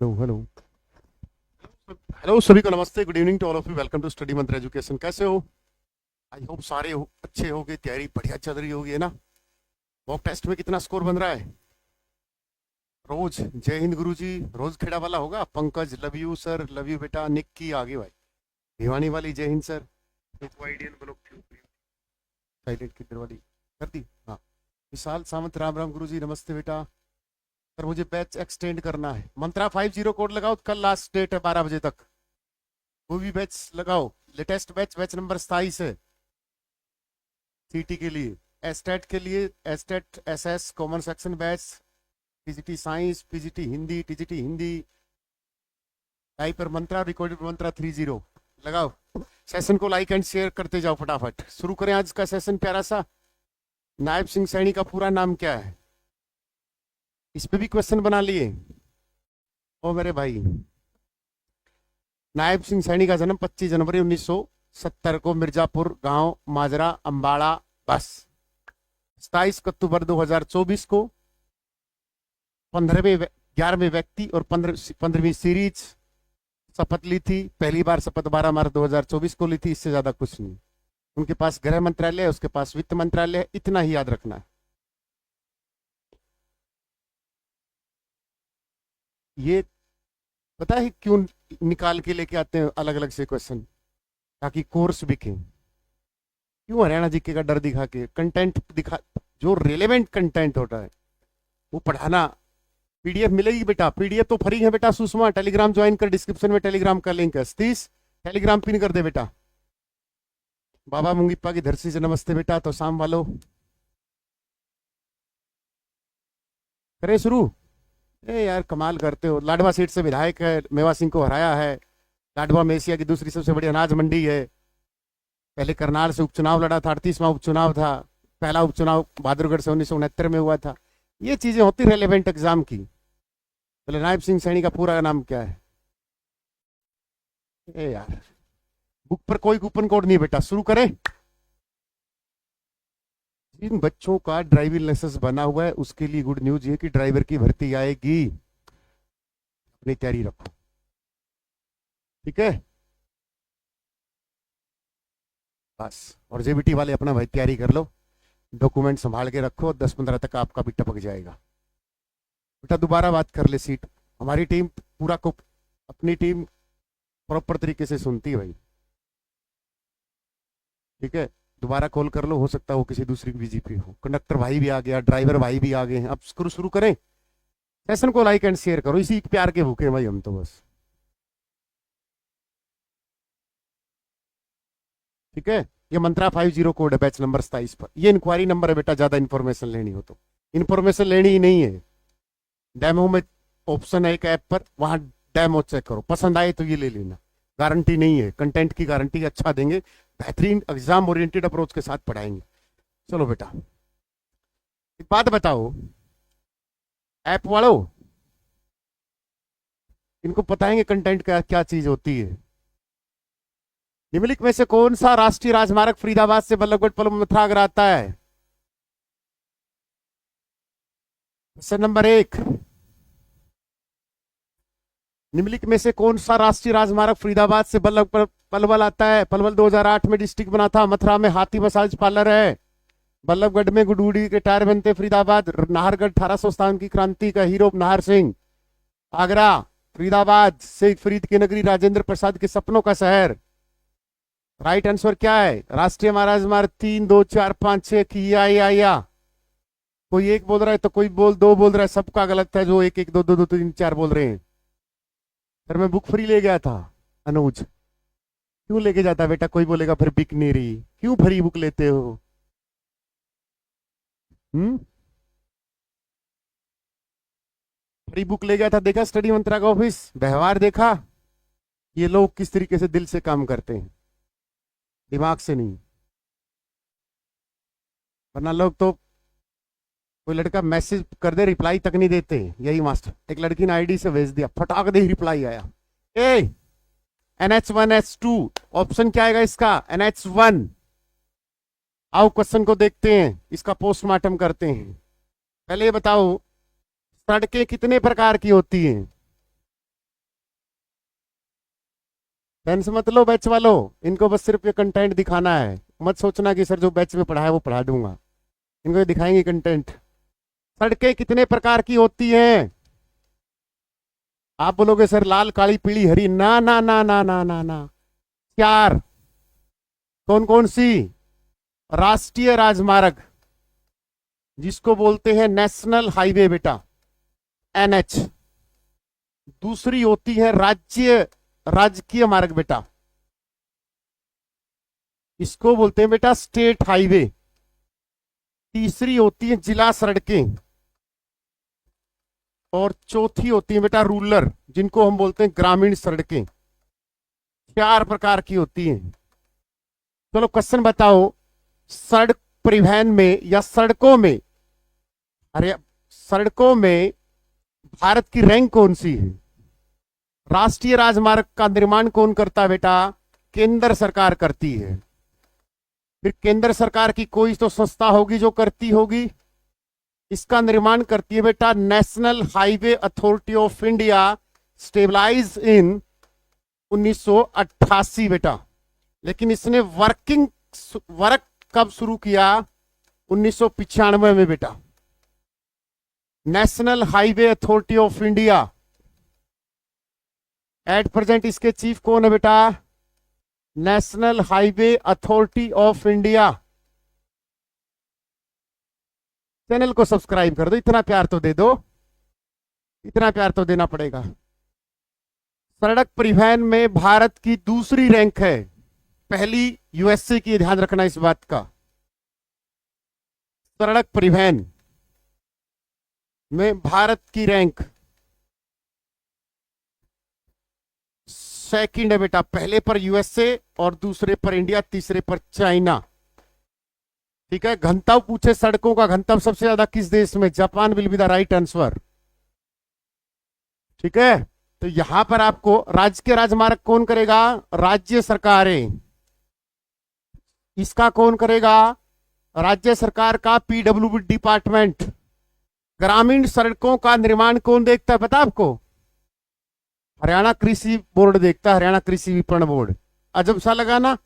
Hello hello. Hello सभी को नमस्ते, good evening to all of you. Welcome to study Mantra education. कैसे हो? आई होप सारे अच्छे होगे, तैयारी बढ़िया चल रही होगी, है ना? मॉक टेस्ट में कितना स्कोर बन रहा है रोज? जय हिंद गुरुजी। रोज खेड़ा वाला होगा। Pankaj love you sir, love you बेटा। निक्की आगे भाई। भिवानी वाली जय हिंद सर। साइलेंट किधर वाली कर दी? हाँ। विशाल सावंत राम राम गुरुजी, नमस्ते बेटा। सर मुझे बैच एक्सटेंड करना है। मंत्रा 50 कोड लगाओ, कल लास्ट डेट है 12 बजे तक। वो भी बैच लगाओ। लेटेस्ट बैच, बैच नंबर 27 है। सीटी के लिए, एस्टेट के लिए, estate SS common section batch, TGT science, PGT Hindi, TGT Hindi. Type पर मंत्रा, रिकॉर्डेड मंत्रा 30 लगाओ। सेशन को लाइक एंड शेयर करते जाओ फटाफट। शुरू करें आज का सेशन प्यारा सा। नायब सिंह सैनी का पूरा नाम क्या है? इस पे भी क्वेश्चन बना लिए ओ मेरे भाई। नायब सिंह सैनी का जन्म 25 जनवरी 1970 को मिर्जापुर गांव माजरा अंबाड़ा बस। 27 अक्टूबर 2024 को 15वें 11वें व्यक्ति और 15वीं सीरीज शपथ ली थी। पहली बार शपथ 12 मार्च 2024 को ली थी, इससे ज्यादा कुछ नहीं। उनके पास गृह मंत्रालय है, उसके पास वित्त मंत्रालय है, इतना ही याद रखना है। ये पता है क्यों निकाल के लेके आते हैं अलग अलग से क्वेश्चन? ताकि कोर्स बिके। क्यों हरियाणा जीके का डर दिखा के कंटेंट दिखा, जो रिलेवेंट कंटेंट होता है वो पढ़ाना। पीडीएफ मिलेगी बेटा, पीडीएफ तो फ्री है बेटा। सुषमा टेलीग्राम ज्वाइन कर, डिस्क्रिप्शन में टेलीग्राम का लिंक है। 30 टेलीग्राम पिन कर दे बेटा। बाबा मुंगीप्पा की धरती से नमस्ते बेटा। तो शाम वालों करें शुरू। ए यार कमाल करते हो। लाडवा सीट से विधायक है, मेवा सिंह को हराया है। लाडवा में एशिया की दूसरी सबसे बड़ी अनाज मंडी है। पहले करनाल से उपचुनाव लड़ा था, 38वां उपचुनाव था। पहला उपचुनाव बहादुरगढ़ से 1969 में हुआ था। ये चीजें होती रेलेवेंट एग्जाम की। बोले नायब सिंह सैनी का पूरा नाम क्या है? ए यार बुक पर कोई कूपन कोड नहीं बेटा। शुरू करें। जिन बच्चों का ड्राइविंग लाइसेंस बना हुआ है उसके लिए गुड न्यूज ये कि ड्राइवर की भर्ती आएगी। अपनी तैयारी रखो, ठीक है? बस। और जेबीटी वाले अपना भाई तैयारी कर लो, डॉक्यूमेंट संभाल के रखो। 10-15 तक आपका भी टपक जाएगा बेटा। दोबारा बात कर ले सीट। हमारी टीम पूरा को अपनी टीम प्रॉपर तरीके से सुनती है भाई, ठीक है? दोबारा कॉल कर लो, हो सकता है वो किसी दूसरी बीजीपी हो। कंडक्टर भाई भी आ गया, ड्राइवर भाई भी आ गए हैं। अब शुरू करें। सेशन को लाइक एंड शेयर करो, इसी प्यार के भूखे भाई हम तो बस, ठीक है? ये मंत्रा 50 कोड है, बैच नंबर 27 पर। ये इंक्वायरी नंबर है बेटा, ज्यादा इंफॉर्मेशन लेनी हो तो। इंफॉर्मेशन लेनी ही नहीं है। डेमो में ऑप्शन है एक ऐप पर, वहां डेमो चेक करो, पसंद आए तो ये ले लेना। गारंटी नहीं है, कंटेंट की गारंटी अच्छा देंगे। बेहतरीन एग्जाम ओरिएंटेड अप्रोच के साथ पढ़ाएंगे। चलो बेटा, एक बात बताओ ऐप वालों, इनको बताएंगे कंटेंट का क्या चीज होती है? निम्नलिखित में से कौन सा राष्ट्रीय राजमार्ग फरीदाबाद से बल्लभगढ़ पलवल मथुरा आगरा आता है? Question number 1। निम्नलिखित में से कौन सा राष्ट्रीय राजमार्ग फरीदाबाद से बल्लभगढ़ पलवल आता है? पलवल 2008 में डिस्ट्रिक्ट बना था। मथुरा में हाथी मसाज पार्लर है। बल्लभगढ़ में गुडूडी के टायर बनते। फरीदाबाद नाहरगढ़ 1857 की क्रांति का हीरो नाहर सिंह। आगरा फरीदाबाद शेख फरीद की नगरी, राजेंद्र प्रसाद के सपनों का शहर। राइट आंसर क्या है? राष्ट्रीय राजमार्ग 3, 2, 4, 5, 6 की या कोई एक बोल रहा है तो कोई दो बोल रहा है। सबका गलत है जो एक एक दो दो दो 3 4 बोल रहे हैं। सर मैं बुक फ्री ले गया था। अनुज क्यों लेके जाता बेटा? कोई बोलेगा फिर बिक नहीं रही, क्यों फ्री बुक लेते हो? फ्री बुक ले गया था, देखा स्टडी मंत्रा का ऑफिस व्यवहार देखा? ये लोग किस तरीके से दिल से काम करते हैं, दिमाग से नहीं। वरना लोग तो कोई लड़का मैसेज कर दे रिप्लाई तक नहीं देते। यही मास्टर, एक लड़की ने आईडी से भेज दिया, फटाक दे रिप्लाई आया। ए NH1 H2 ऑप्शन क्या आएगा इसका? NH1। आओ क्वेश्चन को देखते हैं, इसका पोस्टमार्टम करते हैं। पहले ये बताओ सड़कें कितने प्रकार की होती हैं? टेंशन मत लो बैच वालों, इनको बस सिर्फ ये कंटेंट दिखाना है। मत सोचना कि सर जो बैच में पढ़ा है वो पढ़ा दूंगा, इनको ये दिखाएंगे कंटेंट। सड़कें कितने प्रकार की होती हैं? आप बोलोगे सर लाल काली पीली हरी, ना ना ना ना ना ना ना, 4। कौन कौन सी? राष्ट्रीय राजमार्ग, जिसको बोलते हैं नेशनल हाईवे बेटा, एनएच। दूसरी होती है राजकीय मार्ग बेटा, इसको बोलते हैं बेटा स्टेट हाईवे। तीसरी होती है जिला सड़कें, और चौथी होती है बेटा रूरल, जिनको हम बोलते हैं ग्रामीण सड़कें। 4 प्रकार की होती हैं। चलो क्वेश्चन बताओ, सड़क परिवहन में या सड़कों में, अरे सड़कों में भारत की रैंक कौन सी है? राष्ट्रीय राजमार्ग का निर्माण कौन करता है बेटा? केंद्र सरकार करती है। फिर केंद्र सरकार की कोई तो संस्था होगी जो करती होगी, इसका निर्माण करती है बेटा national highway authority of India, stabilise in 1988 बेटा। लेकिन इसने वर्क कब शुरू किया? 1995 में बेटा। National highway authority of India, at present इसके चीफ कौन है बेटा? National highway authority of India. Channel को सब्सक्राइब कर दो, इतना प्यार तो दे दो, इतना प्यार तो देना पड़ेगा। सड़क परिवहन में भारत की दूसरी रैंक है, पहली यूएसए की, ध्यान रखना इस बात का। सड़क परिवहन में भारत की रैंक सेकंड है बेटा। पहले पर यूएसए और दूसरे पर इंडिया, तीसरे पर चाइना। ठीक है, घनत्व पूछे सड़कों का, घनत्व सबसे ज्यादा किस देश में? Japan will be the right answer. ठीक है, तो यहां पर आपको राज्य के राजमार्ग कौन करेगा? राज्य सरकारें। इसका कौन करेगा? राज्य सरकार का पीडब्ल्यूडी डिपार्टमेंट। ग्रामीण सड़कों का निर्माण कौन देखता है पता आपको? हरियाणा कृषि बोर्ड देखता है, हरियाणा कृषि विपणन बोर्ड। अजब सा लगा ना?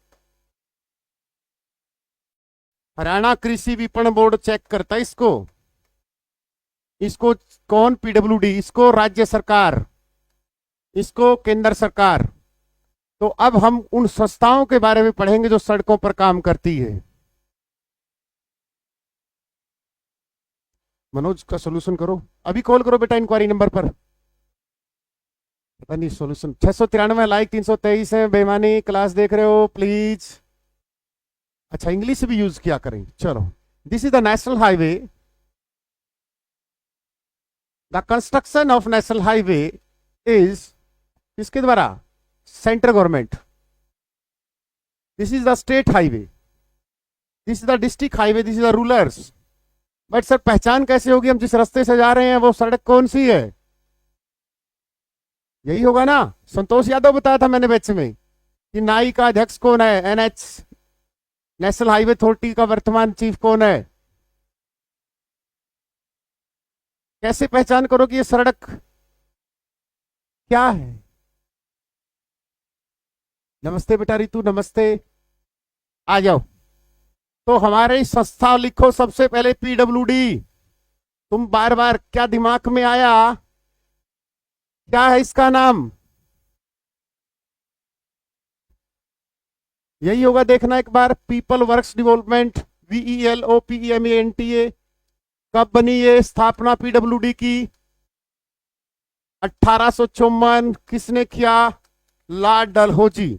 हरियाणा कृषि विपणन बोर्ड चेक करता है इसको। इसको कौन? पीडब्ल्यूडी। इसको राज्य सरकार, इसको केंद्र सरकार। तो अब हम उन संस्थाओं के बारे में पढ़ेंगे जो सड़कों पर काम करती है। मनोज का सॉल्यूशन करो, अभी कॉल करो बेटा इंक्वायरी नंबर पर। पता नहीं सॉल्यूशन 693 लाइक 323 है। बेईमानी क्लास देख रहे हो प्लीज। अच्छा इंग्लिश भी यूज किया करें। चलो, this is the national highway. The construction of national highway is किसके द्वारा? Central government. This is the state highway, this is the district highway, this is the rulers. But sir पहचान कैसे होगी हम जिस रास्ते से जा रहे हैं वो सड़क कौन सी है? यही होगा ना। संतोष यादव बताया था मैंने बैच में कि नाई का अध्यक्ष कौन है? एनएच, नेशनल हाईवे अथॉरिटी का वर्तमान चीफ कौन है? कैसे पहचान करो कि ये सड़क क्या है? नमस्ते बेटा रितु, नमस्ते, आ जाओ। तो हमारे संस्था लिखो सबसे पहले पीडब्ल्यूडी। तुम बार बार क्या दिमाग में आया? क्या है इसका नाम? यही होगा, देखना एक बार। People works development, VELOPEMENTA। कब बनी ये स्थापना पीडब्ल्यूडी की? 1854। किसने किया? लॉर्ड डलहौजी।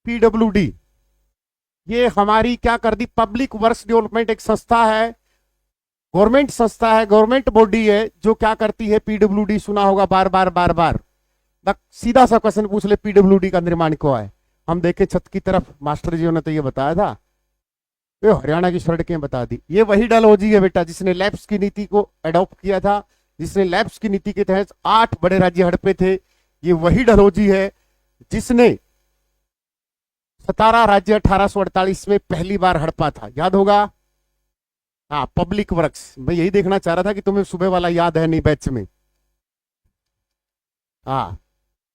पीडब्ल्यूडी ये हमारी क्या कर दी? पब्लिक वर्क्स डेवलपमेंट एक संस्था है, गवर्नमेंट संस्था है, गवर्नमेंट बॉडी है जो क्या करती है? पीडब्ल्यूडी। सुना होगा बार बार बार बार। सीधा सा क्वेश्चन पूछ ले, पीडब्ल्यूडी का निर्माण क्यों है? हम देखे छत की तरफ, मास्टर जी ने तो ये बताया था, ये हरियाणा की सड़कें बता दी। ये वही डलहौजी है बेटा जिसने लैप्स की नीति को अडॉप्ट किया था, जिसने लैप्स की नीति के तहत 8 बड़े राज्य हड़पे थे। ये वही डलहौजी है जिसने 17 राज्य 1848 में पहली बार हड़पा था, याद होगा। हाँ, पब्लिक वर्क्स। मैं यही देखना चाह रहा था कि तुम्हें सुबह वाला याद है नहीं बैच में। हाँ,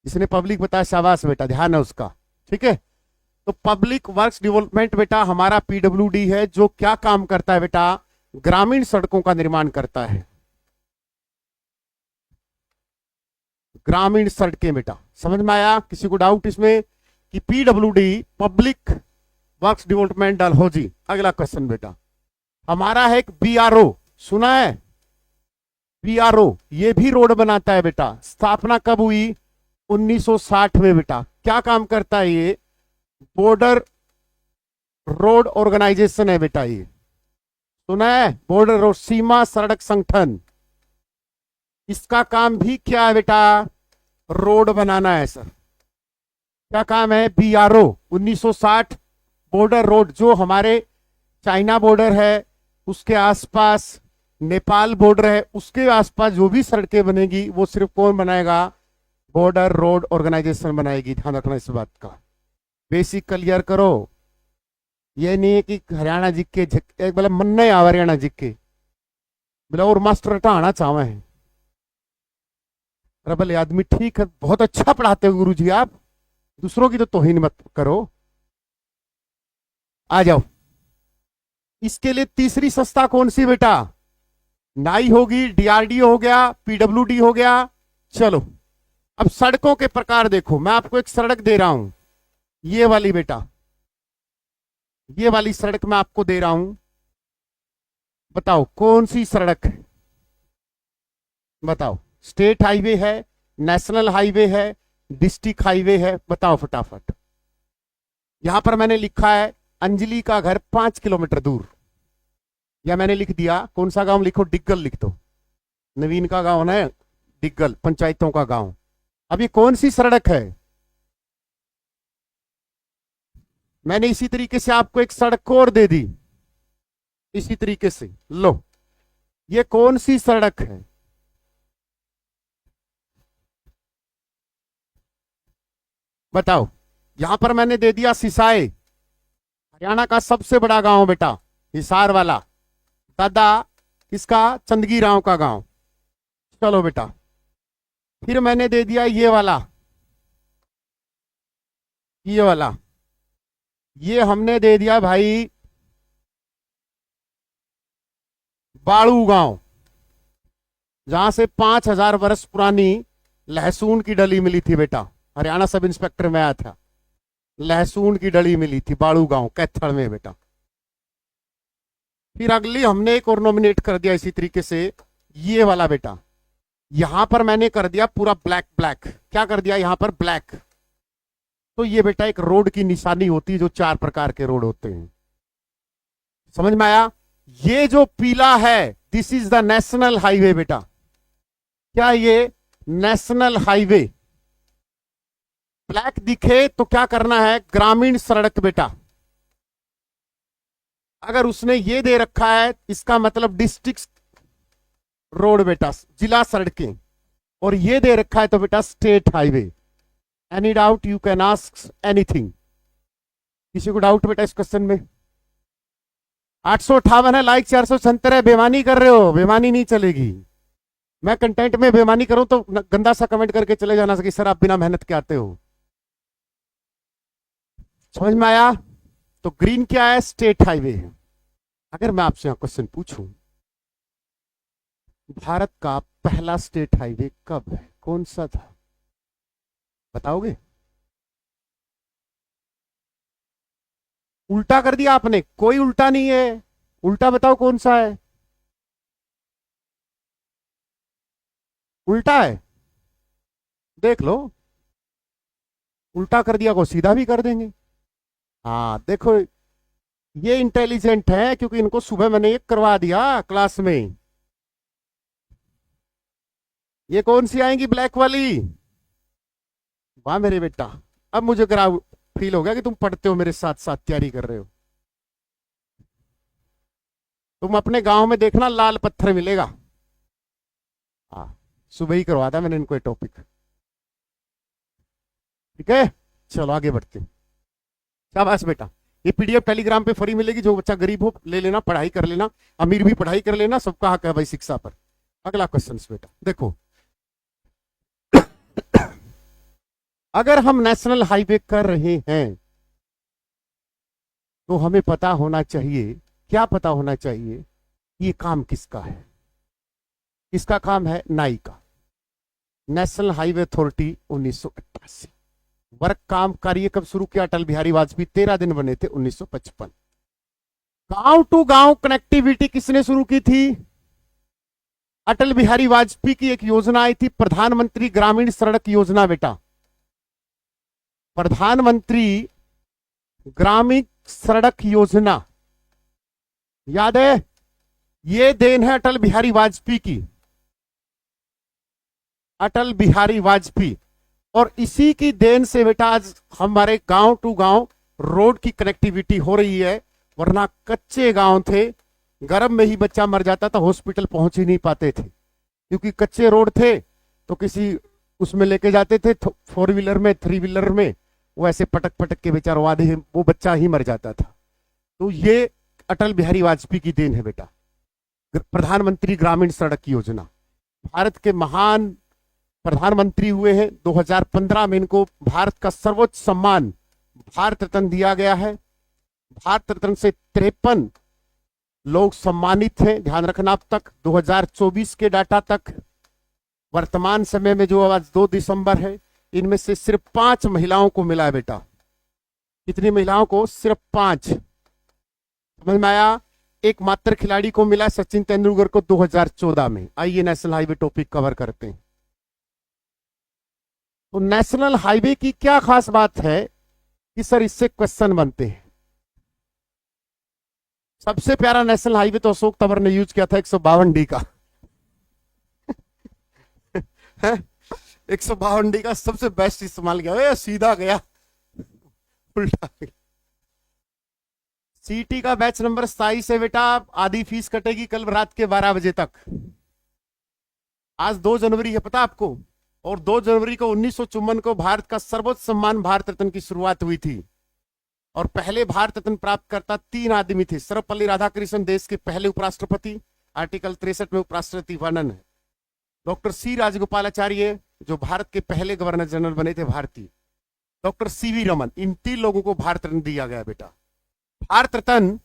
जिसने पब्लिक बताया शाबाश बेटा, ध्यान है उसका। ठीक है, तो पब्लिक वर्क्स डेवलपमेंट बेटा हमारा पीडब्ल्यूडी है, जो क्या काम करता है बेटा, ग्रामीण सड़कों का निर्माण करता है। ग्रामीण सड़कें बेटा, समझ में आया? किसी को डाउट इसमें कि पीडब्ल्यूडी पब्लिक वर्क्स डेवलपमेंट डल हो जी। अगला क्वेश्चन बेटा हमारा है एक बीआरओ, सुना है? बीआरओ ये भी रोड बनाता है बेटा। स्थापना कब हुई? 1960 में बेटा। क्या काम करता है ये? बॉर्डर रोड ऑर्गेनाइजेशन है बेटा ये, सुना है? बॉर्डर रोड, सीमा सड़क संगठन। इसका काम भी क्या है बेटा? रोड बनाना है सर। क्या काम है? बीआरओ 1960 बॉर्डर रोड, जो हमारे चाइना बॉर्डर है उसके आसपास, नेपाल बॉर्डर है उसके आसपास जो भी सड़कें बनेगी वो सिर्फ कौन बनाएगा? बॉर्डर रोड ऑर्गेनाइजेशन बनाएगी। ध्यान रखना इस बात का, बेसिक क्लियर करो। ये नहीं है कि हरियाणा जी के एक बोले मन नहीं आ हरियाणा जी के बोले और मास्टर हटाना चाहे हैं। अरे भले आदमी ठीक है, बहुत अच्छा पढ़ाते हो गुरु जी आप, दूसरों की तो तौहीन मत करो। आ जाओ, इसके लिए तीसरी संस्था कौन सी बेटा? नाई होगी, डीआरडीओ हो गया, पीडब्ल्यूडी हो गया। चलो अब सड़कों के प्रकार देखो, मैं आपको एक सड़क दे रहा हूं, ये वाली बेटा, ये वाली सड़क मैं आपको दे रहा हूं, बताओ कौन सी सड़क है? बताओ, स्टेट हाईवे है, नेशनल हाईवे है, डिस्ट्रिक्ट हाईवे है? बताओ फटाफट। यहां पर मैंने लिखा है अंजलि का घर 5 किलोमीटर दूर, या मैंने लिख दिया कौन सा गांव? लिखो डिग्गल, लिख दो। नवीन का गांव है डिग्गल, पंचायतों का गांव। अब ये कौन सी सड़क है? मैंने इसी तरीके से आपको एक सड़क और दे दी, इसी तरीके से। लो, ये कौन सी सड़क है? बताओ। यहां पर मैंने दे दिया सिसाए, हरियाणा का सबसे बड़ा गांव बेटा, हिसार वाला, दादा किसका? चंदगी राव का गांव। चलो बेटा, फिर मैंने दे दिया ये वाला, ये वाला, ये हमने दे दिया भाई बाड़ू गांव, जहां से 5000 वर्ष पुरानी लहसुन की डली मिली थी बेटा। हरियाणा सब इंस्पेक्टर में आया था, लहसुन की डली मिली थी बाड़ू गांव कैथल में बेटा। फिर अगली हमने एक और नॉमिनेट कर दिया इसी तरीके से, ये वाला बेटा। यहां पर मैंने कर दिया पूरा ब्लैक ब्लैक। क्या कर दिया यहां पर? ब्लैक। तो ये बेटा एक रोड की निशानी होती है, जो 4 प्रकार के रोड होते हैं। समझ में आया? ये जो पीला है this is the national highway बेटा। क्या ये नेशनल हाईवे? ब्लैक दिखे तो क्या करना है? ग्रामीण सड़क बेटा। अगर उसने ये दे रखा है इसका मतलब डिस्ट्रिक्ट रोड बेटा, जिला सड़कें। और ये दे रखा है तो बेटा state highway. Any doubt? You can ask anything. किसी को डाउट बेटा इस क्वेश्चन में? 858 है लाइक, 476 है। बेमानी कर रहे हो, बेमानी नहीं चलेगी। मैं कंटेंट में बेमानी करूं तो गंदा सा कमेंट करके चले जाना कि सर आप बिना मेहनत के आते हो। समझ में आया? तो ग्रीन क्या है? स्टेट हाईवे है। अगर मैं आपसे यहां क्वेश्चन पूछूं, भारत का पहला स्टेट हाईवे कब है, कौन सा था? बताओगे? उल्टा कर दिया आपने। कोई उल्टा नहीं है, उल्टा बताओ कौन सा है? उल्टा है, देख लो। उल्टा कर दिया को सीधा भी कर देंगे। हाँ देखो, ये इंटेलिजेंट है क्योंकि इनको सुबह मैंने ये करवा दिया क्लास में। ये कौन सी आएंगी? ब्लैक वाली। वाह मेरे बेटा, अब मुझे फील हो गया कि तुम पढ़ते हो मेरे साथ साथ तैयारी कर रहे हो। तुम अपने गांव में देखना लाल पत्थर मिलेगा। हाँ, सुबह ही करवा था मैंने इनको ये टॉपिक। ठीक है, चलो आगे बढ़ते हैं। शाबाश बेटा, ये पीडीएफ टेलीग्राम पे फ्री मिलेगी। जो बच्चा गरीब हो ले लेना, पढ़ाई कर लेना, अमीर भी पढ़ाई कर लेना, सबका हक है भाई शिक्षा पर। अगला क्वेश्चन बेटा देखो, अगर हम नेशनल हाईवे कर रहे हैं तो हमें पता होना चाहिए, क्या पता होना चाहिए, ये काम किसका है। किसका काम है? नाई का। National highway authority 1988। वर्क काम कार्य कब शुरू किया अटल बिहारी वाजपेयी? 13 दिन बने थे 1955। गांव टू गांव कनेक्टिविटी किसने शुरू की थी? अटल बिहारी वाजपेयी की एक योजना आई थी, प्रधानमंत्री ग्रामीण सड़क योजना। बेटा, प्रधानमंत्री ग्रामीण सड़क योजना, याद है? ये देन है अटल बिहारी वाजपेयी की, अटल बिहारी वाजपेयी। और इसी की देन से बेटा आज हमारे गांव टू गांव रोड की कनेक्टिविटी हो रही है। वरना कच्चे गांव थे, गर्म में ही बच्चा मर जाता था, हॉस्पिटल पहुंच ही नहीं पाते थे, क्योंकि कच्चे रोड थे। तो किसी उसमें लेके जाते थे, 4 व्हीलर में, 3 व्हीलर में, वो ऐसे पटक पटक के बेचारा आधे वो बच्चा ही मर जाता था। तो ये अटल बिहारी वाजपेयी की देन है बेटा, प्रधानमंत्री ग्रामीण सड़क योजना। भारत के महान प्रधानमंत्री हुए हैं। 2015 में इनको भारत का सर्वोच्च सम्मान भारत रत्न दिया गया है। भारत रत्न से 53 लोग सम्मानित हैं, ध्यान रखना। अब तक 2024 के डाटा तक, वर्तमान समय में जो आज 2 दिसंबर है, इनमें से सिर्फ 5 महिलाओं को मिला है बेटा। कितनी महिलाओं को? सिर्फ 5। समझ में आया? एकमात्र खिलाड़ी को मिला सचिन तेंदुलकर को 2014 में। आइए नेशनल हाईवे टॉपिक कवर करते हैं। तो नेशनल हाईवे की क्या खास बात है कि सर इससे क्वेश्चन बनते हैं। सबसे प्यारा नेशनल हाईवे तो अशोक तंवर ने यूज किया था, 152D का। 152D का सबसे बेस्ट इस्तेमाल किया, सीधा गया, उल्टा गया। सीटी का बैच नंबर 27 है बेटा। आधी फीस कटेगी कल रात के 12 बजे तक। आज 2 जनवरी है, पता आपको? और 2 जनवरी को 1954 को भारत का सर्वोच्च सम्मान भारत रत्न की शुरुआत हुई थी। और पहले भारत रत्न प्राप्त करता 3 आदमी थे। सर्वपल्ली राधाकृष्णन देश के पहले उपराष्ट्रपति, आर्टिकल 63 में उपराष्ट्रपति वर्णन है। डॉक्टर सी राजगोपालाचार्य जो भारत के पहले गवर्नर जनरल बने थे भारतीय। डॉक्टर सीवी रमन, इन 3 लोगों को भारत रत्न दिया गया बेटा। भारत रत्न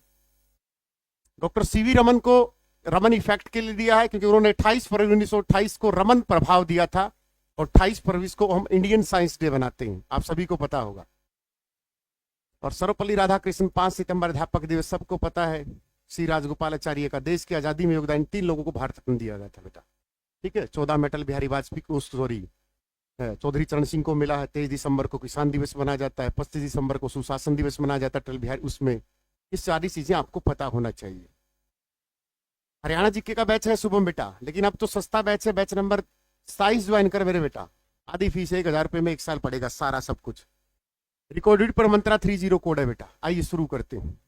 डॉक्टर सीवी रमन को रमन इफेक्ट के लिए दिया है, क्योंकि उन्होंने 28 फरवरी 1928 को रमन प्रभाव दिया था। और 28 फरवरी को हम इंडियन साइंस डे बनाते हैं, आप सभी को पता होगा। और सर्वपल्ली राधाकृष्णन 5 सितंबर अध्यापक दिवस, सबको पता है। सी राजगोपालाचार्य का देश की आजादी में योगदान, 3 लोगों को भारत रत्न दिया गया था बेटा। ठीक है। 14 में अटल बिहारी वाजपेयी को, सॉरी, चौधरी चरण सिंह को मिला है। 23 दिसंबर को किसान दिवस मनाया जाता है। 25 दिसंबर को सुशासन दिवस मनाया जाता है अटल बिहारी उसमें। ये सारी चीजें आपको पता होना चाहिए। हरियाणा जीके का बैच है शुभम बेटा, लेकिन अब तो सस्ता बैच है, बैच नंबर 27 ज्वाइन कर मेरे बेटा। आधी फीस 1000 रुपए में 1 साल पड़ेगा, सारा सब कुछ। रिकॉर्डेड पर मंत्रा 30 कोड है बेटा। आइए शुरू करते हैं।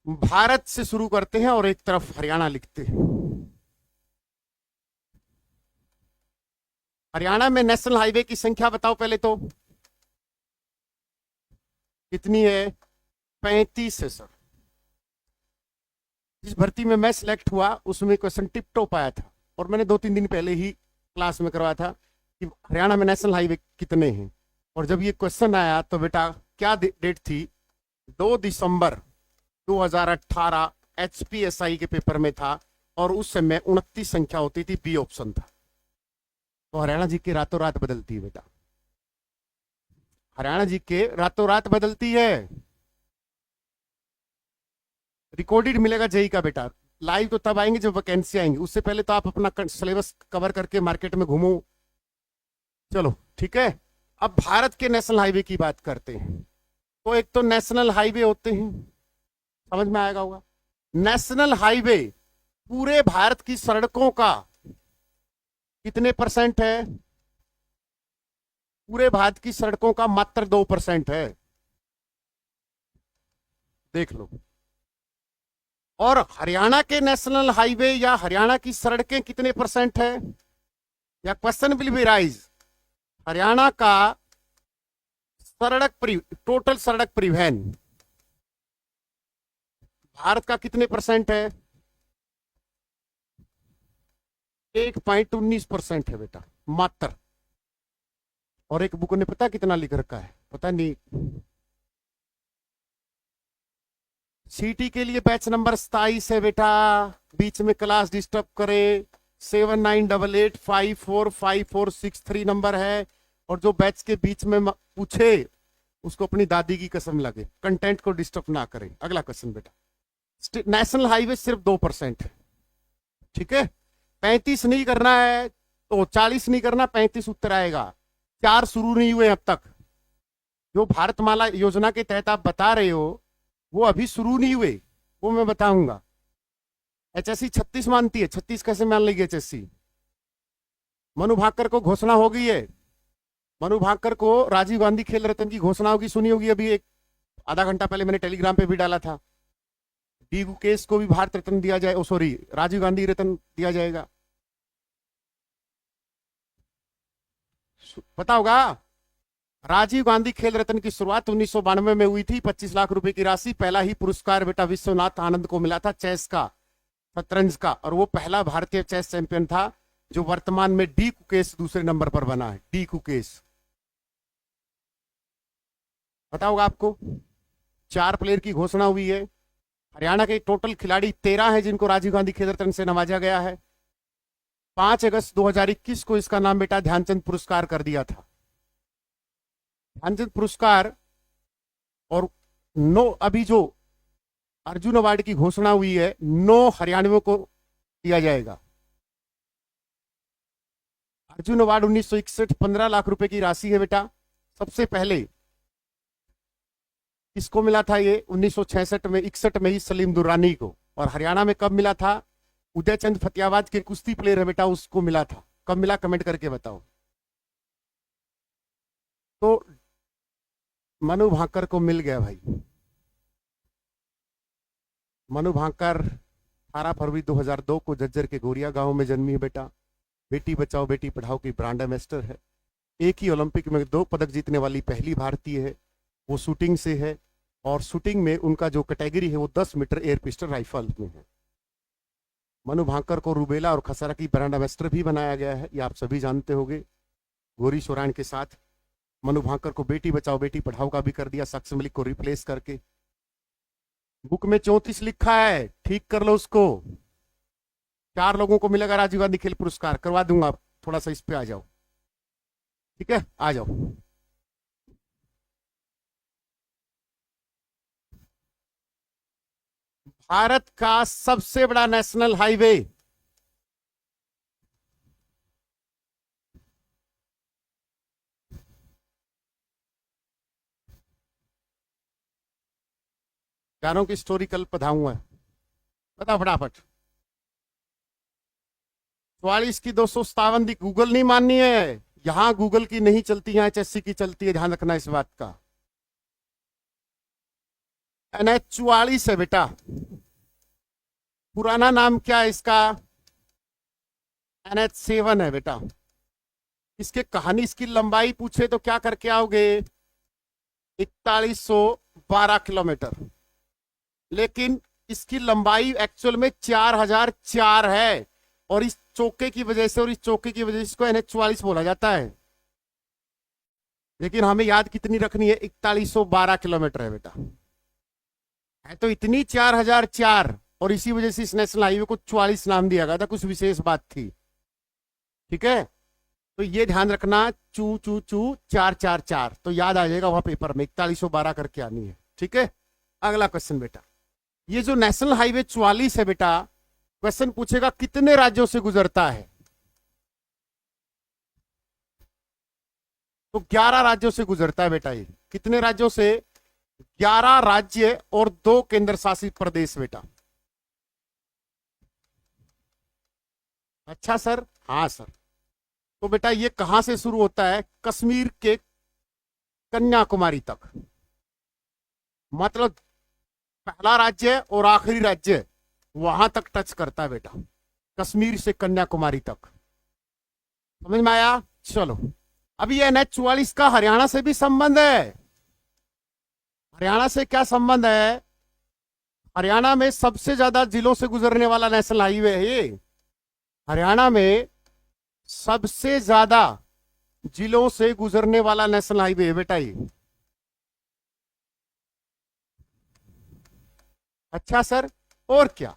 भारत से शुरू करते हैं और एक तरफ हरियाणा लिखते हैं। हरियाणा में नेशनल हाईवे की संख्या बताओ पहले तो कितनी है? 35 है सर। जिस भर्ती में मैं सिलेक्ट हुआ उसमें क्वेश्चन टिप टॉप आया था, और मैंने 2-3 दिन पहले ही क्लास में करवाया था कि हरियाणा में नेशनल हाईवे कितने हैं। और जब ये क्वेश्चन आया तो बेटा क्या डेट थी? 2 दिसंबर 2018 HPSI के पेपर में था, और उस समय 29 संख्या होती थी, बी ऑप्शन था। तो हरियाणा जी के रातों रात बदलती है बेटा। हरियाणा जी के रातों रात बदलती है। रिकॉर्डेड मिलेगा जेई का बेटा। लाइव तो तब आएंगे जब वैकेंसी आएंगी, उससे पहले तो आप अपना सिलेबस कवर करके मार्केट में घूमो। चलो ठीक है। अब भारत के नेशनल हाईवे की बात करते हैं। तो एक तो नेशनल हाईवे होते हैं, समझ में आएगा होगा। नेशनल हाईवे पूरे भारत की सड़कों का कितने % है? पूरे भारत की सड़कों का मात्र 2% है, देख लो। और हरियाणा के नेशनल हाईवे या हरियाणा की सड़कें कितने % है? या question will be rise, Haryana का टोटल सड़क परिवहन भारत का कितने % है? 1.19% है बेटा, मात्र। और एक बुक ने पता कितना लिख रखा है, पता नहीं। सीटी के लिए बैच नंबर 27 है बेटा, बीच में क्लास डिस्टर्ब करे 7988545463 नंबर है। और जो बैच के बीच में पूछे उसको अपनी दादी की कसम लगे, कंटेंट को डिस्टर्ब ना करे। अगला क्वेश्चन बेटा, नेशनल हाईवे सिर्फ 2% है, ठीक है। 35 नहीं करना है तो 40 नहीं करना, 35 उत्तर आएगा। 4 शुरू नहीं हुए अब तक। जो भारतमाला योजना के तहत आप बता रहे हो वो अभी शुरू नहीं हुए, वो मैं बताऊंगा। एचएससी 36 मानती है, 36 कैसे मान लेगी एचएससी? मनु भाकर को घोषणा हो गई है, मनु भाकर को राजीव गांधी खेल रत्न की घोषणा होगी, सुनी होगी। अभी एक आधा घंटा पहले मैंने टेलीग्राम पे भी डाला था। डी गुकेश को भी भारत रत्न दिया जाए, सॉरी राजीव गांधी रत्न दिया जाएगा, पता होगा। राजीव गांधी खेल रत्न की शुरुआत 1992 में हुई थी। 25 लाख रुपए की राशि, पहला ही पुरस्कार बेटा विश्वनाथ आनंद को मिला था, चेस का, शतरंज का। और वो पहला भारतीय चेस चैंपियन था, जो वर्तमान में डी कुकेश दूसरे नंबर पर बना है। डी कुकेश पता होगा आपको। 4 प्लेयर की घोषणा हुई है। हरियाणा के टोटल खिलाड़ी 13 हैं जिनको राजीव गांधी खेल रत्न से नवाजा गया है। 5 अगस्त 2021 को इसका नाम बेटा ध्यानचंद पुरस्कार कर दिया था। ध्यानचंद पुरस्कार और 9 अभी जो अर्जुन अवार्ड की घोषणा हुई है 9 हरियाणवियों को दिया जाएगा। अर्जुन अवार्ड 1961 15 लाख रुपए की राशि है बेटा। सबसे पहले किसको मिला था ये? 1966 में, 61 में ही सलीम दुर्रानी को। और हरियाणा में कब मिला था? उदयचंद फतेहाबाद के कुश्ती प्लेयर है बेटा, उसको मिला था। कब मिला कमेंट करके बताओ। तो मनु भाकर को मिल गया भाई। मनु भाकर 18 फरवरी 2002 को जज्जर के गोरिया गांव में जन्मी है बेटा। बेटी बचाओ बेटी पढ़ाओ की ब्रांड एम्बेसडर है। एक ही ओलंपिक में 2 पदक जीतने वाली पहली भारतीय है। वो शूटिंग से है, और शूटिंग में उनका जो कैटेगरी है वो 10 मीटर एयर पिस्टल राइफल में है। मनु भाकर को रूबेला और खसरा की ब्रांड एम्बेसडर भी बनाया गया है, ये आप सभी जानते होंगे। गोरी सोरान के साथ मनु भाकर को बेटी बचाओ बेटी पढ़ाओ का भी कर दिया, शख्स मलिक को रिप्लेस करके। बुक में 34 लिखा है, ठीक कर लो उसको। 4 लोगों को मिलेगा राजीव गांधी खेल पुरस्कार, करवा दूंगा। थोड़ा सा इस पे आ जाओ, ठीक है, आ जाओ। भारत का सबसे बड़ा नेशनल हाईवे चारों की स्टोरी कल पढ़ाऊंगा, बता फटाफट। 44 की 257 दी। गूगल नहीं माननी है, यहां गूगल की नहीं चलती, यहां एचएससी की चलती है, ध्यान रखना इस बात का। NH 44 है बेटा। पुराना नाम क्या है इसका? NH 7 है बेटा। इसके कहानी, इसकी लंबाई पूछे तो क्या करके आओगे? 4112 किलोमीटर। लेकिन इसकी लंबाई एक्चुअल में 4004 है, और इस चौके की वजह से, और इस चौके की वजह से इसको NH 44 बोला जाता है। लेकिन हमें याद कितनी रखनी है? 4112 किलोमीटर है बेटा। है तो इतनी 4004, और इसी वजह से इस नेशनल हाईवे को 44 नाम दिया गया था, कुछ विशेष बात थी, ठीक है। तो ये ध्यान रखना, चू चू चू 444, तो याद आ जाएगा वहां पेपर में 4112 करके आनी है, ठीक है। अगला क्वेश्चन बेटा, ये जो नेशनल हाईवे 44 है बेटा, क्वेश्चन पूछेगा कितने राज्यों से गुजरता है? तो 11 राज्यों से गुजरता है बेटा। ये कितने राज्यों से? 11 राज्य और 2 केंद्र शासित प्रदेश बेटा। अच्छा सर, हाँ सर। तो बेटा ये कहां से शुरू होता है? कश्मीर के कन्याकुमारी तक, मतलब पहला राज्य और आखिरी राज्य वहां तक टच करता है बेटा, कश्मीर से कन्याकुमारी तक। समझ में आया? चलो, अभी ये NH 44 का हरियाणा से भी संबंध है। हरियाणा से क्या संबंध है? हरियाणा में सबसे ज्यादा जिलों से गुजरने वाला नेशनल हाईवे है ये। हरियाणा में सबसे ज्यादा जिलों से गुजरने वाला नेशनल हाईवे है बेटा ये। अच्छा सर, और क्या?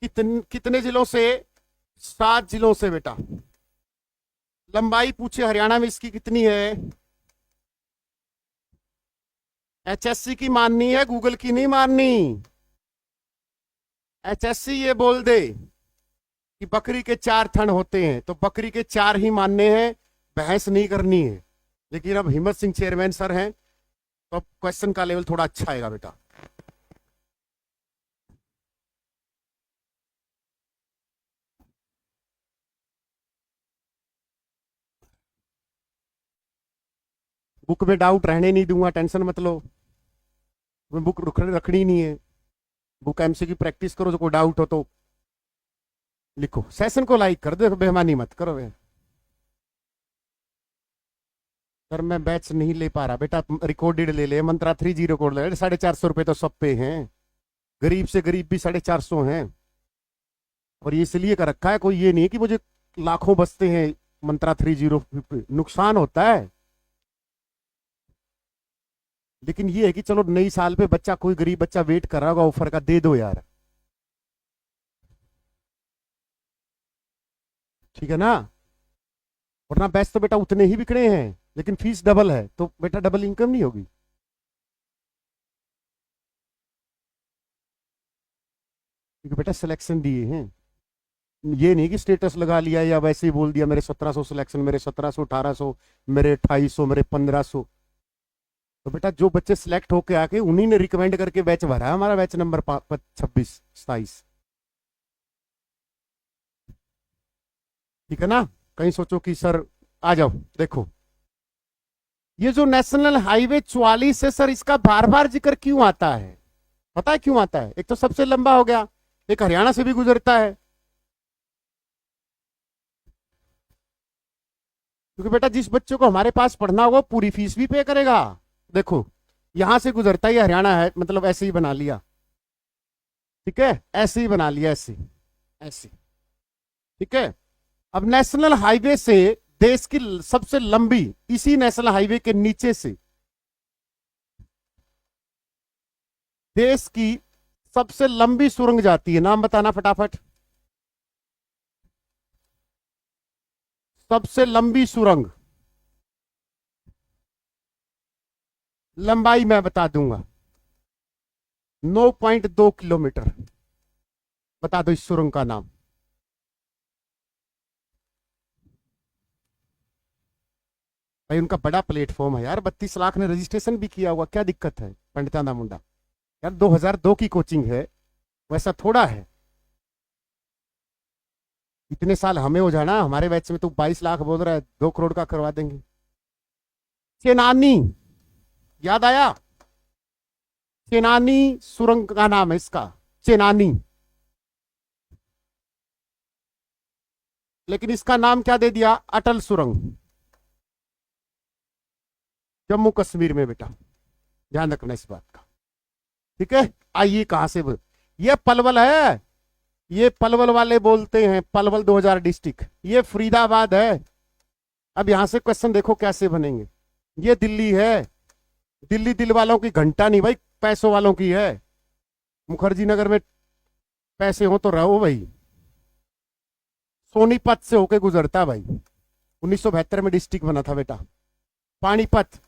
कितने जिलों से? 7 जिलों से बेटा। लंबाई पूछे हरियाणा में इसकी कितनी है? एचएससी की माननी है, गूगल की नहीं माननी। एचएससी ये बोल दे कि बकरी के 4 थन होते हैं तो बकरी के 4 ही मानने हैं, बहस नहीं करनी है। लेकिन अब हिम्मत सिंह चेयरमैन सर हैं तो अब क्वेश्चन का लेवल थोड़ा अच्छा आएगा बेटा। बुक में डाउट रहने नहीं दूंगा, टेंशन मत लो। बुक रखनी नहीं है। बुक एमसी की प्रैक्टिस करो, जो कोई डाउट हो तो लिखो। सेशन को लाइक कर दो, बेईमानी मत करो बे। सर मैं बैच नहीं ले पा रहा बेटा, रिकॉर्डेड ले ले। मंत्रा 3G रिकॉर्ड ले, 450 रुपए तो सब पे हैं। गरीब से गरीब भी 450 हैं। और ये इसलिए कर रखा है, कोई ये नहीं है कि मुझे लाखों बचते हैं मंत्रा 3G पे, नुकसान होता है। लेकिन ये है कि चलो नई साल पे बच्चा, कोई गरीब बच्चा वेट कर रहा होगा ऑफर का, दे दो यार, ठीक है ना। वरना बैच तो बेटा उतने ही बिकने हैं, लेकिन फीस डबल है तो बेटा डबल इनकम नहीं होगी। क्योंकि बेटा सिलेक्शन दिए हैं, ये नहीं कि स्टेटस लगा लिया या वैसे ही बोल दिया मेरे 1700 सिलेक्शन, मेरे 1700, 1800, मेरे 2800, मेरे 1500। तो बेटा जो बच्चे सिलेक्ट होके आके उन्हीं ने रिकमेंड करके बैच भरा है, हमारा बैच नंबर 26, 27। ठीक है ना। कहीं सोचो कि सर आ जाओ, देखो ये जो नेशनल हाईवे 44 है सर, इसका बार बार जिक्र क्यों आता है? पता है क्यों आता है? एक तो सबसे लंबा हो गया, एक हरियाणा से भी गुजरता है। क्योंकि बेटा जिस बच्चे को हमारे पास पढ़ना होगा पूरी फीस भी पे करेगा। देखो यहां से गुजरता ही हरियाणा है, मतलब ऐसे ही बना लिया, ठीक है, ऐसे ही बना लिया, ऐसे ऐसे, ठीक है। अब नेशनल हाईवे से देश की सबसे लंबी, इसी नेशनल हाईवे के नीचे से देश की सबसे लंबी सुरंग जाती है, नाम बताना फटाफट। सबसे लंबी सुरंग, लंबाई मैं बता दूंगा, 9.2 किलोमीटर। बता दो इस सुरंग का नाम। भाई उनका बड़ा प्लेटफॉर्म है यार, 32 लाख ने रजिस्ट्रेशन भी किया हुआ, क्या दिक्कत है पंडिताना मुंडा। यार 2002 की कोचिंग है, वैसा थोड़ा है। इतने साल हमें हो जाना, हमारे बैच में तो 22 लाख बोल रहा है, 2 करोड़ का करवा देंगे। चेनानी, याद आया? चेनानी सुरंग का नाम है इसका, चेनानी। लेकिन इसका नाम क्या दे दिया? अटल सुरंग। जम्मू कश्मीर में बेटा, ध्यान रखना इस बात का, ठीक है। आइए कहां से ये पलवल है, ये पलवल वाले बोलते हैं, पलवल 2000 डिस्ट्रिक्ट, ये फरीदाबाद है। अब यहां से क्वेश्चन देखो कैसे बनेंगे। ये दिल्ली है, दिल्ली दिल वालों की घंटा नहीं भाई, पैसों वालों की है। मुखर्जी नगर में पैसे हो तो रहो भाई। सोनीपत से होके गुजरता भाई, 1972 में डिस्ट्रिक्ट बना था बेटा। पानीपत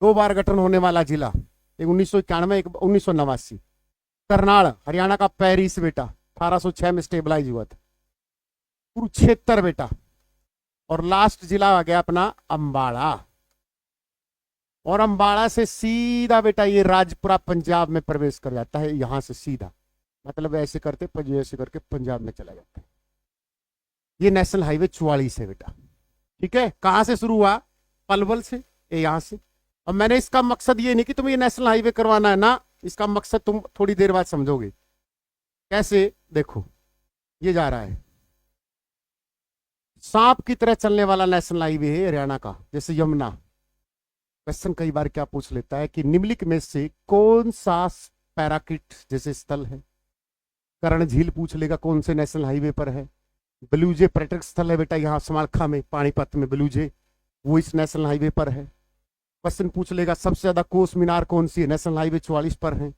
2 बार गठन होने वाला जिला, एक 1991, एक 1989। करनाल हरियाणा का पेरिस बेटा, 1806 में स्टेबलाइज हुआ था। कुरुक्षेत्र बेटा, और लास्ट जिला आ गया अपना अंबाला। और अंबाला से सीधा बेटा ये राजपुरा पंजाब में प्रवेश कर जाता है, यहां से सीधा, मतलब ऐसे करते ऐसे करके पंजाब में चला जाता है। ये नेशनल हाईवे 44 है बेटा, ठीक है। कहां से शुरू हुआ? पलवल से, यहां से। अब मैंने इसका मकसद ये नहीं कि तुम्हें ये नेशनल हाईवे करवाना है ना, इसका मकसद तुम थोड़ी देर बाद समझोगे कैसे। देखो ये जा रहा है, सांप की तरह चलने वाला नेशनल हाईवे है हरियाणा का, जैसे यमुना। क्वेश्चन कई बार क्या पूछ लेता है कि निम्नलिखित में से कौन सा पैराकिट जैसे स्थल है। कर्ण झील पूछ लेगा कौन से नेशनल हाईवे पर है, बलूजे पर्यटक स्थल है बेटा यहाँ समालखा में, पानीपत में बलूजे, वो इस नेशनल हाईवे पर है। क्वेश्चन पूछ लेगा सबसे ज्यादा कोस मीनार कौन सी है, नेशनल हाईवे 44 पर है।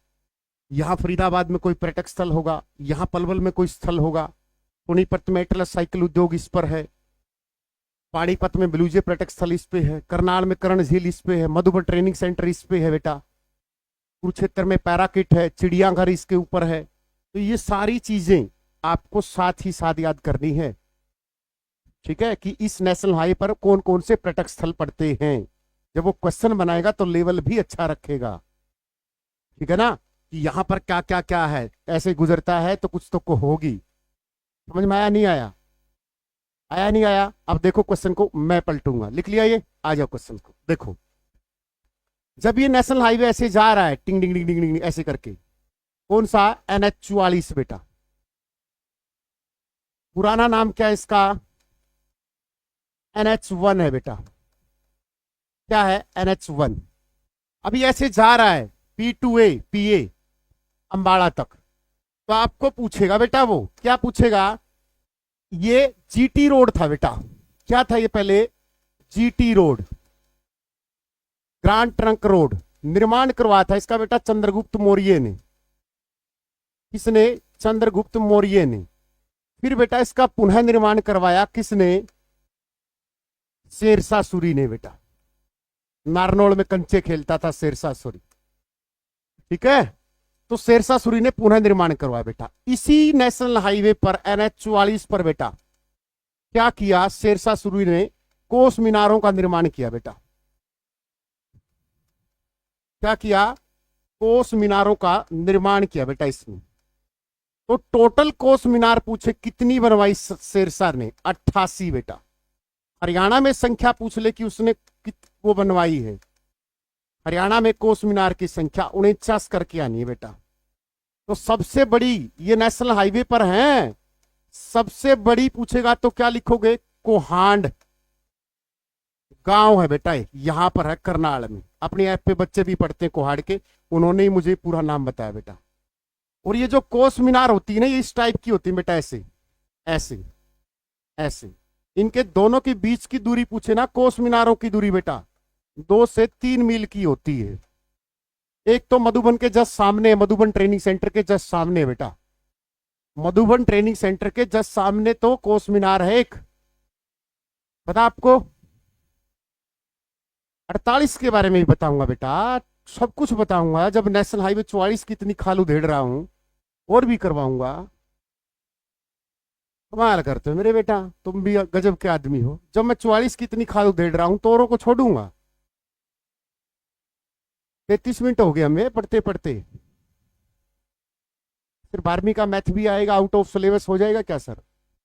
यहाँ फरीदाबाद में कोई पर्यटक स्थल होगा, यहाँ पलवल में कोई स्थल होगा, सोनीपत में एटलस साइकिल उद्योग इस पर है, पानीपत में बलूजे पर्यटक स्थल इस पे है, करनाल में कर्ण झील इस पे है, मधुबन ट्रेनिंग सेंटर इस पे है बेटा, कुरुक्षेत्र में पैराकिट है, चिड़ियाघर इसके ऊपर है। तो ये सारी चीजें आपको साथ ही साथ याद करनी है, ठीक है, कि इस नेशनल हाईवे पर कौन कौन से पर्यटक स्थल पड़ते हैं। जब वो क्वेश्चन बनाएगा तो लेवल भी अच्छा रखेगा, ठीक है ना, कि यहाँ पर क्या क्या क्या है, ऐसे गुजरता है तो कुछ तो को होगी। समझ में आया नहीं आया, आया नहीं आया। अब देखो क्वेश्चन को मैं पलटूंगा, लिख लिया ये, आ जाओ क्वेश्चन को देखो। जब ये नेशनल हाईवे ऐसे जा रहा है टिंग डिंग डिंग डिंग डिंग ऐसे करके, कौन सा, NH 44 बेटा, पुराना नाम क्या है इसका, NH 1 है बेटा, क्या है, NH 1। अभी ऐसे जा रहा है P2A PA अंबाला तक, तो आपको पूछेगा बेटा, वो क्या पूछेगा, ये GT रोड था बेटा, क्या था ये पहले, GT road, grand trunk road, निर्माण करवाया था इसका बेटा चंद्रगुप्त मौर्य ने। किसने, चंद्रगुप्त मौर्य ने। फिर बेटा इसका पुनः निर्माण करवाया किसने, शेरशाह सूरी ने बेटा, नारनौल में कंचे खेलता था शेरशाह सूरी, ठीक है, तो शेरशाह सूरी ने पुनः निर्माण करवाया बेटा। इसी नेशनल हाईवे पर NH 44 पर बेटा क्या किया, शेरशाह सूरी ने कोस मीनारों का निर्माण किया बेटा, क्या किया, कोस मीनारों का निर्माण किया बेटा इसमें। तो टोटल कोस मीनार पूछे कितनी बनवाई शेरशाह ने, 88 बेटा। हरियाणा में संख्या पूछ ले कि उसने वो बनवाई है, हरियाणा में कोस मीनार की संख्या 49 करके आनी है बेटा। तो सबसे बड़ी, ये नेशनल हाईवे पर है, सबसे बड़ी पूछेगा तो क्या लिखोगे, कोहांड गांव है बेटा, यहां पर है करनाल में। अपनी ऐप पे बच्चे भी पढ़ते हैं कोहाड़ के, उन्होंने ही मुझे पूरा नाम बताया बेटा। और ये जो कोस मीनार होती है ना, ये इस टाइप की होती है बेटा, ऐसे ऐसे ऐसे, इनके दोनों के बीच की दूरी पूछे ना, कोस मीनारों की दूरी बेटा 2 से 3 मील की होती है। एक तो मधुबन के जस्ट सामने, मधुबन ट्रेनिंग सेंटर के जस्ट सामने बेटा, मधुबन ट्रेनिंग सेंटर के जस्ट सामने तो कोस मीनार है एक, पता आपको। 48 के बारे में भी बताऊंगा बेटा, सब कुछ बताऊंगा जब नेशनल हाईवे 44 की इतनी खाल उधेड़ रहा हूं, और भी करवाऊंगा। कमाल करते हो मेरे बेटा, तुम भी गजब के आदमी हो। जब मैं 44 की इतनी खाल उधेड़ रहा हूं तो औरों को छोड़ूंगा। 33 मिनट हो गए हमें पढ़ते पढ़ते। फिर 12वीं का मैथ भी आएगा, आउट ऑफ सिलेबस हो जाएगा क्या सर,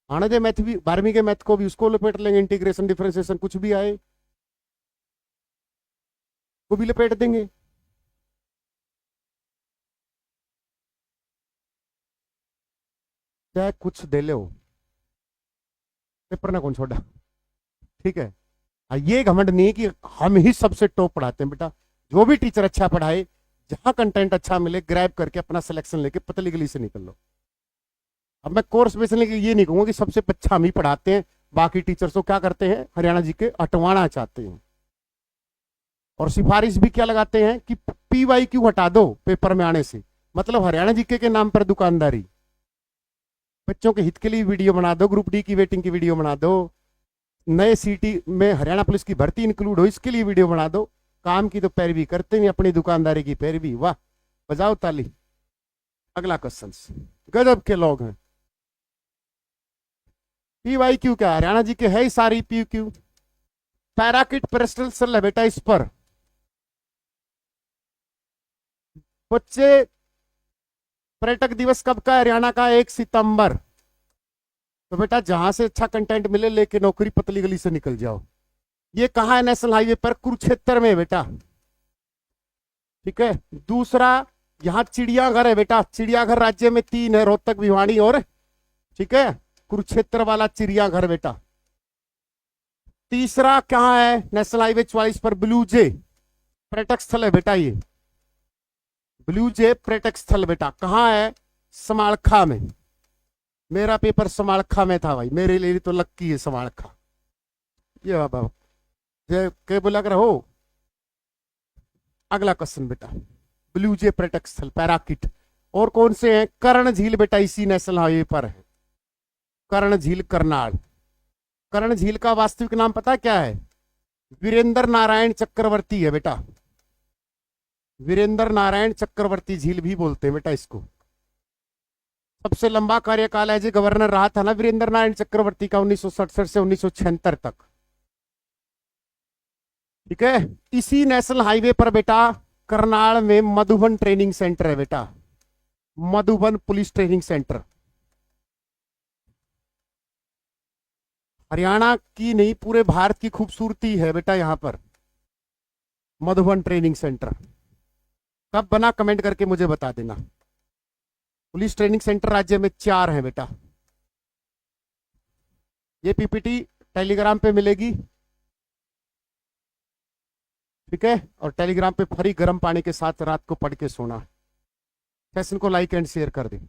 आने दे मैथ भी, 12वीं के मैथ को भी उसको लपेट लेंगे, इंटीग्रेशन डिफरेंशिएशन कुछ भी आए वो भी लपेट देंगे। चाहे कुछ दे लो, पेपर ना कौन छोड़ा, ठीक है। ये घमंड नहीं है कि हम ही सबसे टॉप पढ़ाते हैं बेटा, जो भी टीचर अच्छा पढ़ाए, जहां कंटेंट अच्छा मिले ग्रैब करके अपना सिलेक्शन लेके पतली गली से निकल लो। अब मैं कोर्स बेचने के लिए ये नहीं कहूंगा कि सबसे अच्छा हम ही पढ़ाते हैं, बाकी टीचर्स तो क्या करते हैं, हरियाणा जी के हटवाना चाहते हैं। और सिफारिश भी क्या लगाते हैं कि PYQ हटा दो पेपर में आने से, मतलब हरियाणा जीके के नाम पर दुकानदारी। बच्चों के हित के लिए वीडियो बना दो, ग्रुप डी की वेटिंग की वीडियो बना दो, नए सीटी में हरियाणा पुलिस की भर्ती इंक्लूड हो इसके लिए वीडियो बना दो। काम की तो पैरवी करते नहीं, अपनी दुकानदारी की पैरवी। वाह, बजाओ ताली। अगला क्वेश्चन, गजब के लोग हैं। PYQ क्या, हरियाणा जी के है ही सारी PQ। पैराकिट पर्यटन स्थल है बेटा इस पर। बच्चे, पर्यटक दिवस कब का है हरियाणा का, 1 सितंबर। तो बेटा जहां से अच्छा कंटेंट मिले लेके नौकरी, पतली गली से निकल जाओ। ये कहाँ है नेशनल हाईवे पर, कुरुक्षेत्र में बेटा, ठीक है। दूसरा, यहाँ चिड़ियाघर है बेटा, चिड़ियाघर राज्य में 3 है, रोहतक, भिवानी और, ठीक है, कुरुक्षेत्र वाला चिड़ियाघर बेटा। तीसरा कहाँ है नेशनल हाईवे 44 पर, ब्लूजे पर्यटक स्थल है बेटा, ये ब्लूजे पर्यटक स्थल बेटा कहाँ है, समालखा में। मेरा पेपर समालखा में था भाई, मेरे लिए तो लक्की है समालखा। ये बाबा जय के बोला कर हो। अगला क्वेश्चन बेटा, ब्लू जे पर्यटक स्थल पैराकिट और कौन से हैं? कर्ण झील बेटा इसी नेशनल हाईवे पर है, कर्ण झील करनाल। कर्ण झील का वास्तविक नाम पता क्या है? वीरेंद्र नारायण चक्रवर्ती है बेटा, वीरेंद्र नारायण चक्रवर्ती झील भी बोलते हैं बेटा इसको। सबसे लंबा कार्यकाल है जो गवर्नर रहा था ना वीरेंद्र नारायण चक्रवर्ती का, 1967 से 1976 तक। ठीक है, इसी नेशनल हाईवे पर बेटा करनाल में मधुबन ट्रेनिंग सेंटर है बेटा, Madhuban police training centre. Haryana की नहीं पूरे भारत की खूबसूरती है बेटा यहां पर मधुबन ट्रेनिंग सेंटर। कब बना कमेंट करके मुझे बता देना। पुलिस ट्रेनिंग सेंटर राज्य में 4 हैं बेटा। ये पीपीटी टेलीग्राम पे मिलेगी, ठीक है, और टेलीग्राम पे फ्री गर्म पानी के साथ रात को पढ़ के सोना। सेशन को लाइक एंड शेयर कर दे,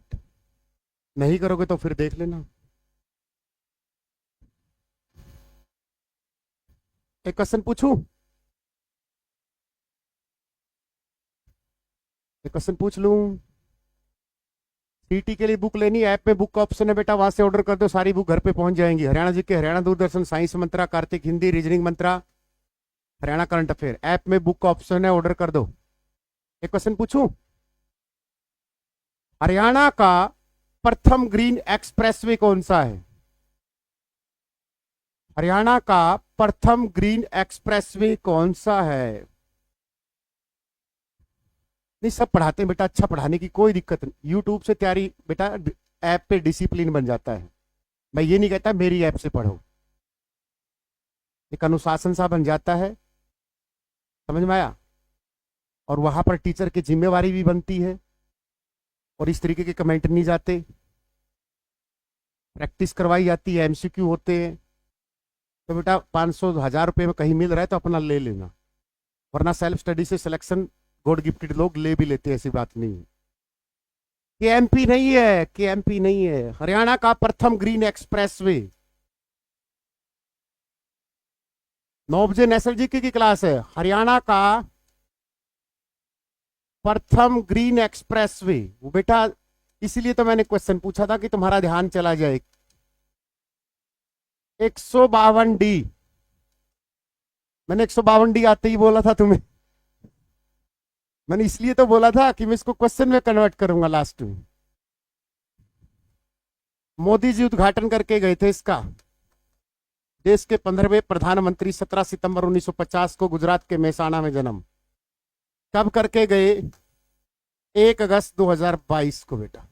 नहीं करोगे तो फिर देख लेना। एक क्वेश्चन पूछूं, एक क्वेश्चन पूछ लूं। सीटी के लिए बुक लेनी, ऐप में बुक का ऑप्शन है बेटा, वहां से ऑर्डर कर दो, सारी बुक घर पे पहुंच जाएंगी। हरियाणा जी के हरियाणा दूरदर्शन साइंस मंत्रा, कार्तिक हिंदी, रीजनिंग मंत्रा, हरियाणा करंट अफेयर, ऐप में बुक का ऑप्शन है, ऑर्डर कर दो। एक क्वेश्चन पूछूं, हरियाणा का प्रथम ग्रीन एक्सप्रेसवे कौन सा है? हरियाणा का प्रथम ग्रीन एक्सप्रेसवे कौन सा है? नहीं सब पढ़ाते हैं बेटा, अच्छा पढ़ाने की कोई दिक्कत नहीं, यूट्यूब से तैयारी बेटा, ऐप पे डिसिप्लिन बन जाता है। मैं ये नहीं कहता मेरी ऐप से पढ़ो, एक अनुशासन सा बन जाता है, समझ में आया? और वहां पर टीचर की जिम्मेवारी भी बनती है, और इस तरीके के कमेंट नहीं जाते, प्रैक्टिस करवाई जाती है, एमसीक्यू होते हैं। तो बेटा 500 1000 रुपये में कहीं मिल रहा है तो अपना ले लेना, वरना सेल्फ स्टडी से सिलेक्शन गॉड गिफ्टेड लोग ले भी लेते हैं, ऐसी बात नहीं है। केएमपी नहीं है, केएमपी नहीं है, हरियाणा का प्रथम ग्रीन एक्सप्रेसवे। 9 बजे नेशनल जीके की क्लास है। हरियाणा का प्रथम ग्रीन एक्सप्रेसवे वो बेटा, इसीलिए तो मैंने क्वेश्चन पूछा था कि तुम्हारा ध्यान चला जाए। 152D, मैंने 152D आते ही बोला था तुम्हें, मैंने इसलिए तो बोला था कि मैं इसको क्वेश्चन में कन्वर्ट करूंगा लास्ट में। मोदी जी उद्घाटन करके गए थे इसका। देश के 15वें प्रधानमंत्री, 17 सितंबर 1950 को गुजरात के मेहसाणा में जन्म। कब करके गए? 1 अगस्त 2022 को बेटा।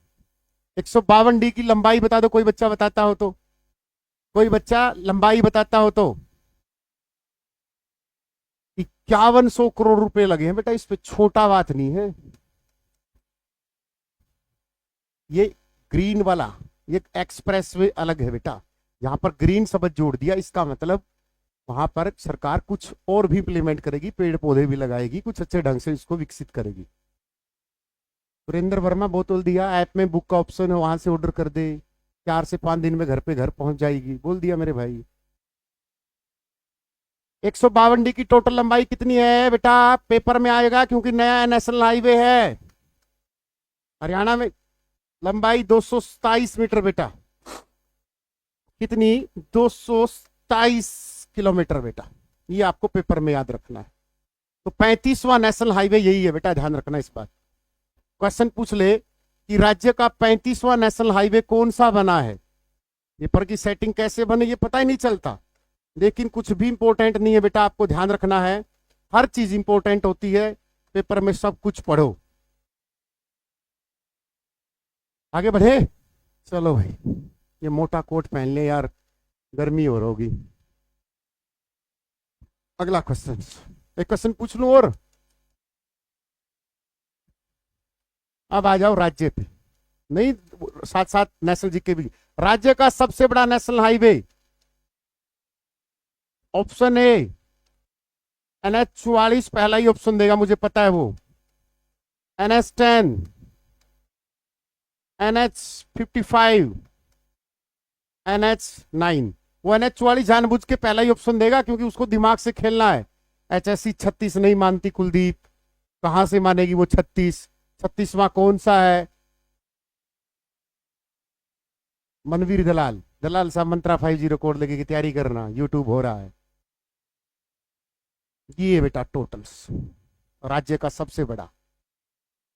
152D की लंबाई बता दो, कोई बच्चा बताता हो तो, कोई बच्चा लंबाई बताता हो तो। 5100 करोड़ रुपए लगे हैं बेटा इस पे, छोटा बात नहीं है। ये ग्रीन वाला, ये एक्सप्रेसवे अलग है बेटा, यहां पर ग्रीन शब्द जोड़ दिया, इसका मतलब वहां पर सरकार कुछ और भी इंप्लीमेंट करेगी, पेड़ पौधे भी लगाएगी, कुछ अच्छे ढंग से इसको विकसित करेगी। सुरेंद्र वर्मा बोतल दिया, ऐप में बुक का ऑप्शन है, वहां से ऑर्डर कर दे, 4 से 5 दिन में घर पे घर पहुंच जाएगी, बोल दिया मेरे भाई। 152D की टोटल लंबाई कितनी है बेटा? पेपर में आएगा क्योंकि नया नेशनल हाईवे है। हरियाणा में लंबाई 227 मीटर बेटा। कितनी? 227 किलोमीटर बेटा, ये आपको पेपर में याद रखना है। तो 35वां नेशनल हाईवे यही है बेटा, ध्यान रखना इस बात। क्वेश्चन पूछ ले कि राज्य का 35वां नेशनल हाईवे कौन सा बना है, पेपर की सेटिंग कैसे बने ये पता ही नहीं चलता, लेकिन कुछ भी इंपॉर्टेंट नहीं है बेटा, आपको ध्यान रखना है, हर चीज इंपॉर्टेंट होती है, पेपर में सब कुछ पढ़ो। आगे बढ़े, चलो भाई, ये मोटा कोट पहन ले यार, गर्मी हो रही। अगला क्वेश्चन, एक क्वेश्चन पूछ लूं और अब आ जाओ राज्य पे, नहीं साथ साथ नेशनल जीके भी। राज्य का सबसे बड़ा national highway, option A NH 44, पहला ही ऑप्शन देगा मुझे पता है वो। NH 10, NH 55, NH9। वो NH वाली जानबूझ के पहला ही ऑप्शन देगा क्योंकि उसको दिमाग से खेलना है। HSC 36 नहीं मानती कुलदीप, कहां से मानेगी वो 36? 36वां कौन सा है? मनवीर दलाल, दलाल साहब मंत्रा 50 कोड लेके की तैयारी करना, यूट्यूब हो रहा है। ये बेटा टोटल्स राज्य का सबसे बड़ा।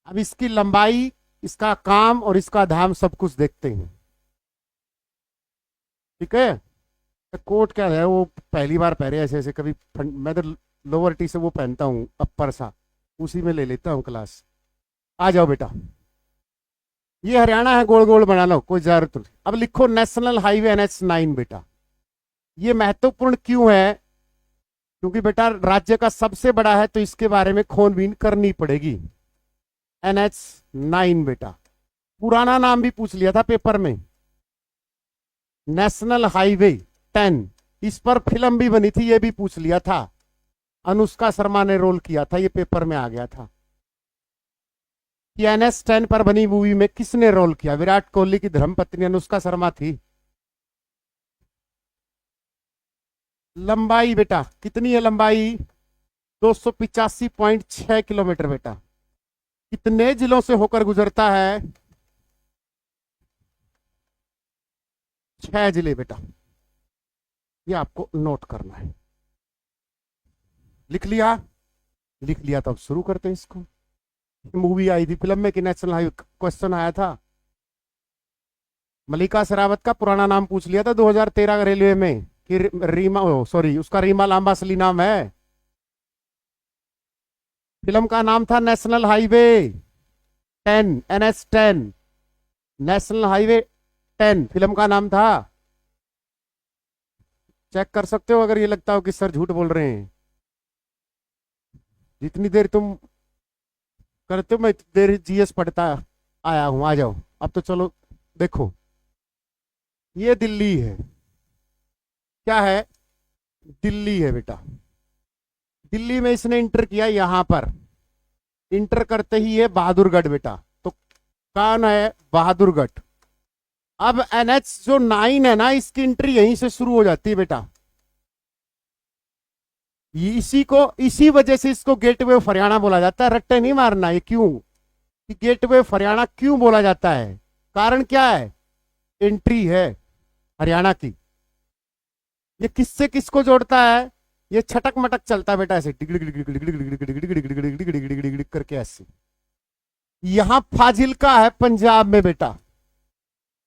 अब इसकी लंबाई, इसका काम और इसका धाम सब कुछ देखते हैं। ठीक है, कोट क्या है वो पहली बार पहने ऐसे ऐसे कभी मैं तो लोअर टी से वो पहनता हूँ अपर सा, उसी में ले लेता हूँ क्लास। आ जाओ बेटा, ये हरियाणा है, गोल गोल बना लो, कोई जरूरत नहीं। अब लिखो नेशनल हाईवे NH9 बेटा। ये महत्वपूर्ण क्यों है? क्योंकि बेटा राज्य का सबसे बड़ा है तो इसके बारे में खोजबीन करनी पड़ेगी। NH9 बेटा, पुराना नाम भी पूछ लिया था पेपर में, नेशनल हाईवे 10। इस पर फिल्म भी बनी थी, ये भी पूछ लिया था, अनुष्का शर्मा ने रोल किया था, ये पेपर में आ गया था कि NH10 पर बनी मूवी में किसने रोल किया? विराट कोहली की धर्मपत्नी अनुष्का शर्मा थी। लंबाई बेटा कितनी है? लंबाई 285.6 किलोमीटर बेटा। कितने जिलों से होकर गुजरता है? 6 जिले बेटा, ये आपको नोट करना है। लिख लिया? लिख लिया तो अब शुरू करते हैं इसको। मूवी आई थी फिल्म में कि नेशनल हाईवे, क्वेश्चन आया था। मलिका शेरावत का पुराना नाम पूछ लिया था 2013 रेलवे में कि रीमा, सॉरी उसका रीमा लांबा असली नाम है। फिल्म का नाम था national highway 10, NH10, national highway 10 film का नाम था। चेक कर सकते हो अगर ये लगता हो कि सर झूठ बोल रहे हैं। जितनी देर तुम करते हो मैं इतनी देर GS पढ़ता आया हूं। आ जाओ अब तो चलो देखो, ये दिल्ली है। क्या है? दिल्ली है बेटा। दिल्ली में इसने इंटर किया, यहां पर इंटर करते ही ये बहादुरगढ़ बेटा, तो कौन है? बहादुरगढ़। अब NH जो 9 है ना, इसकी एंट्री यहीं से शुरू हो जाती है बेटा। इसी वजह से इसको गेटवे ऑफ हरियाणा बोला जाता है। रट्टे नहीं मारना। ये क्यों कि गेटवे ऑफ हरियाणा क्यों बोला जाता है? कारण क्या है? एंट्री है हरियाणा की। ये किससे किसको जोड़ता है? ये छटक मटक चलता है बेटा, ऐसे करके ऐसे। यहां फाजिल्का है पंजाब में बेटा,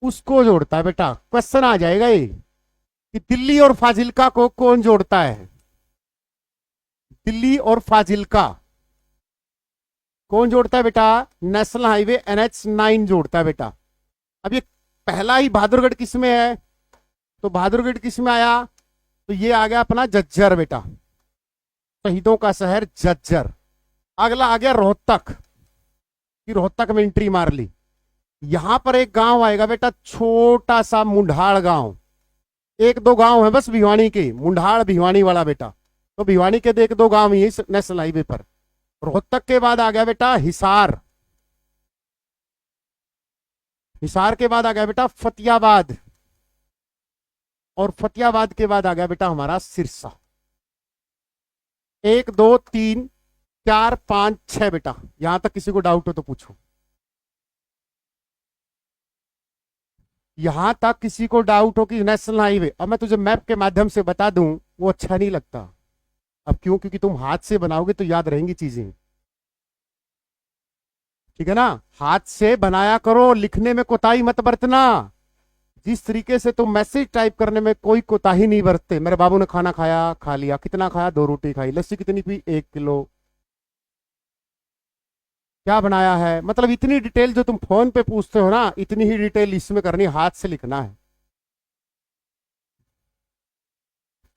उसको जोड़ता है बेटा। क्वेश्चन आ जाएगा ये कि दिल्ली और फाजिल्का को कौन जोड़ता है? दिल्ली और फाजिल्का कौन जोड़ता है बेटा? नेशनल हाईवे NH9 जोड़ता है बेटा। अब ये पहला ही बहादुरगढ़ किस में है? तो बहादुरगढ़ किस में आया? तो ये आ गया अपना झज्जर बेटा, शहीदों का शहर झज्जर। अगला आ गया रोहतक, कि रोहतक में एंट्री मार ली। यहां पर एक गांव आएगा बेटा, छोटा सा मुंढाड़ गांव। एक दो गांव है बस भिवानी के, मुंढाड़ भिवानी वाला बेटा। तो भिवानी के एक दो गांव ही नेशनल हाईवे पर। रोहतक के बाद आ गया बेटा हिसार। हिसार के बाद आ गया बेटा फतेहाबाद, और फतेहाबाद के बाद आ गया बेटा हमारा सिरसा। 1 2 3 4 5 6 बेटा। यहां तक किसी को डाउट हो तो पूछो। यहां तक किसी को डाउट हो कि नेशनल हाईवे, अब मैं तुझे मैप के माध्यम से बता दूं वो अच्छा नहीं लगता। अब क्यों? क्योंकि तुम हाथ से बनाओगे तो याद रहेंगी चीजें। ठीक है ना? हाथ से बनाया करो, लिखने में कोताही मत बरतना। जिस तरीके से तुम मैसेज टाइप करने में कोई कोताही नहीं बरतते। मेरे बाबू ने खाना खाया, खा लिया। कितना खाया? 2 रोटी खाई। लस्सी कितनी पी? 1 किलो। क्या बनाया है? मतलब इतनी डिटेल जो तुम फोन पे पूछते हो ना, इतनी ही डिटेल इसमें करनी, हाथ से लिखना है।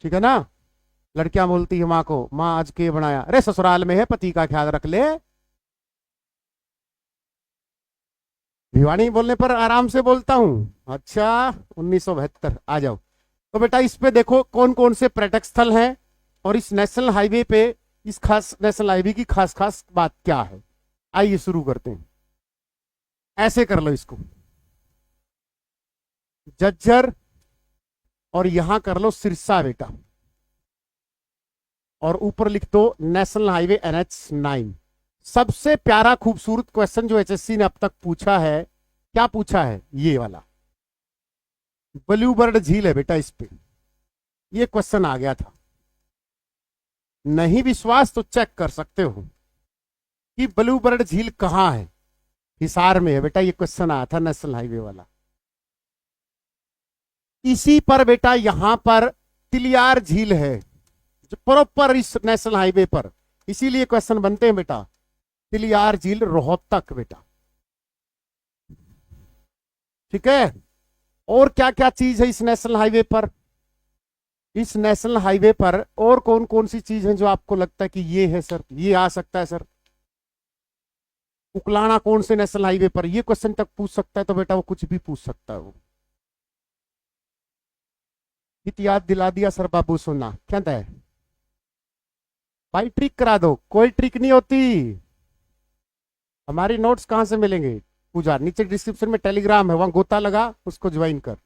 ठीक है ना? लड़कियां बोलती है माँ को, माँ आज के बनाया? अरे ससुराल में है, पति का ख्याल रख ले। भिवानी बोलने पर आराम से बोलता हूं। अच्छा 1972। आ जाओ। तो बेटा इस पे देखो कौन कौन से पर्यटक स्थल हैं, और इस नेशनल हाईवे पे, इस खास नेशनल हाईवे की खास खास बात क्या है। आइए शुरू करते हैं। ऐसे कर लो इसको, झज्जर, और यहां कर लो सिरसा बेटा, और ऊपर लिख दो नेशनल हाईवे NH9। सबसे प्यारा खूबसूरत क्वेश्चन जो HSC ने अब तक पूछा है, क्या पूछा है? ये वाला ब्लू बर्ड झील है बेटा, इस पे ये क्वेश्चन आ गया था। नहीं विश्वास तो चेक कर सकते हो कि ब्लू बर्ड झील कहां है। हिसार में है बेटा, ये क्वेश्चन आया था नेशनल हाईवे वाला। इसी पर बेटा यहां पर तिलियार झील है जो प्रॉपर इस नेशनल हाईवे पर, इसीलिए क्वेश्चन बनते हैं बेटा। तिलियार झील रोहतक बेटा, ठीक है। और क्या क्या चीज है इस नेशनल हाईवे पर? इस नेशनल हाईवे पर और कौन कौन सी चीज है जो आपको लगता है कि ये है सर, ये आ सकता है सर? उकलाना कौन से नेशनल हाईवे पर, ये क्वेश्चन तक पूछ सकता है, तो बेटा वो कुछ भी पूछ सकता है वो। याद दिला दिया सर बाबू, सुनना क्या है भाई, ट्रिक करा दो। कोई ट्रिक नहीं होती। हमारी नोट्स कहां से मिलेंगे? पूजा, नीचे डिस्क्रिप्शन में टेलीग्राम है, वहां गोता लगा, उसको ज्वाइन कर।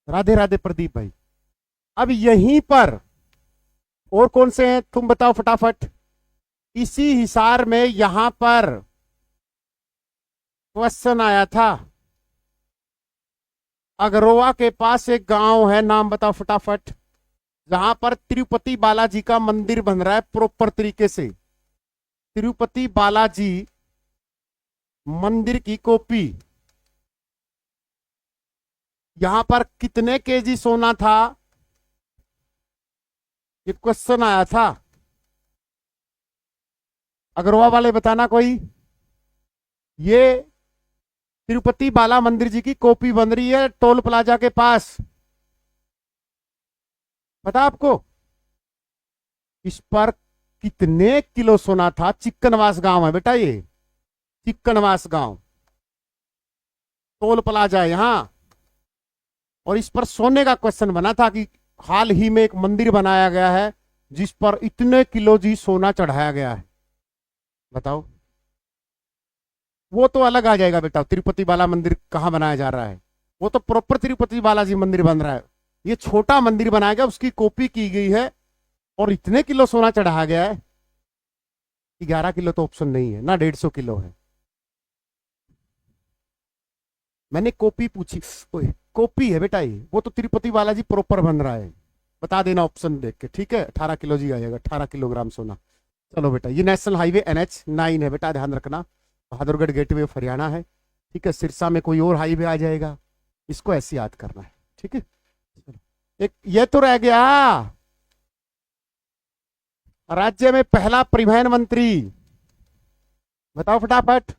राधे राधे प्रदीप भाई। अब यहीं पर और कौन से हैं तुम बताओ फटाफट। इसी हिसार में यहां पर क्वेश्चन आया था, अगरोवा के पास एक गांव है, नाम बताओ फटाफट, जहां पर तिरुपति बालाजी का मंदिर बन रहा है प्रॉपर तरीके से। तिरुपति बालाजी मंदिर की कॉपी। यहां पर कितने केजी सोना था? ये क्वेश्चन आया था। अगरवा वाले बताना कोई। ये तिरुपति बाला मंदिर जी की कॉपी बन रही है टोल प्लाजा के पास, पता आपको? इस पर कितने किलो सोना था? चिक्कनवास गांव है बेटा ये, चिक्कनवास गांव, टोल प्लाजा है यहां। और इस पर सोने का क्वेश्चन बना था कि हाल ही में एक मंदिर बनाया गया है जिस पर इतने किलो जी सोना चढ़ाया गया है, बताओ। वो तो अलग आ जाएगा बेटा, तिरुपति बाला मंदिर कहां बनाया जा रहा है, वो तो प्रॉपर तिरुपति बालाजी मंदिर बन रहा है। ये छोटा मंदिर बनाया गया, उसकी कॉपी की गई है और इतने किलो सोना चढ़ाया गया है। 11 किलो तो ऑप्शन नहीं है ना, 150 किलो है। मैंने कॉपी पूछी, कॉपी है बेटा ये, वो तो तिरुपति बालाजी प्रॉपर बन रहा है। बता देना ऑप्शन देख के, ठीक है। 18 किलो जी आएगा, 18 किलोग्राम सोना। चलो बेटा, ये नेशनल हाईवे NH9 है बेटा, ध्यान रखना। बहादुरगढ़ गेटवे ऑफ हरियाणा है, ठीक है। सिरसा में कोई और हाईवे आ जाएगा, इसको ऐसे याद करना है, ठीक है। एक ये तो रह गया, राज्य में पहला परिवहन मंत्री, बताओ फटाफट।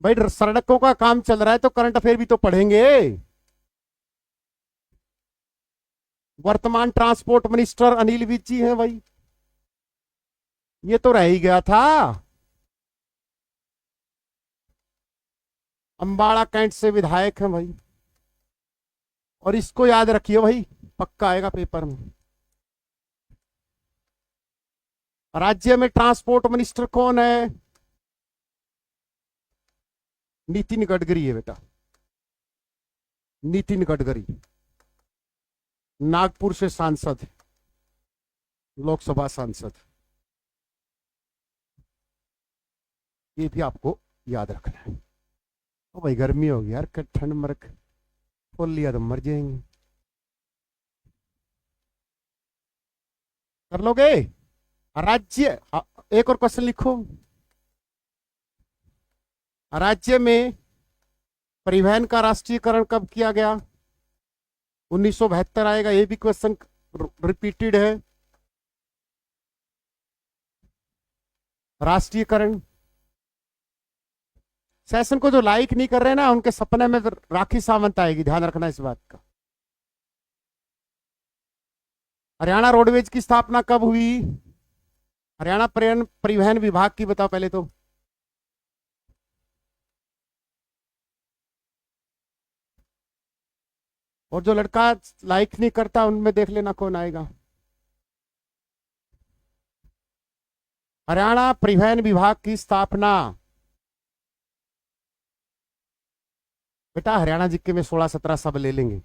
भाई सड़कों का काम चल रहा है तो करंट अफेयर भी तो पढ़ेंगे। वर्तमान ट्रांसपोर्ट मिनिस्टर अनिल विज जी हैं भाई, ये तो रह ही गया था। अंबाड़ा कैंट से विधायक हैं भाई, और इसको याद रखिए भाई, पक्का आएगा पेपर में। राज्य में ट्रांसपोर्ट मिनिस्टर कौन है? नितिन गडकरी है बेटा, नितिन गडकरी, नागपुर से सांसद, लोकसभा सांसद। ये भी आपको याद रखना है। ओ भाई गर्मी होगी यार, ठंड मरक खोल लिया तो मर जाएंगे। कर लोगे? राज्य, एक और क्वेश्चन लिखो। राज्य में परिवहन का राष्ट्रीयकरण कब किया गया? 1972 आएगा, ये भी क्वेश्चन रिपीटेड है। राष्ट्रीयकरण, सेशन को जो लाइक नहीं कर रहे ना, उनके सपने में राखी सावंत आएगी, ध्यान रखना इस बात का। हरियाणा रोडवेज की स्थापना कब हुई? हरियाणा परिवहन विभाग की बताओ पहले तो। और जो लड़का लाइक नहीं करता उनमें देख लेना कौन आएगा। हरियाणा परिवहन विभाग की स्थापना बेटा, हरियाणा जीके में 16-17 सब ले लेंगे,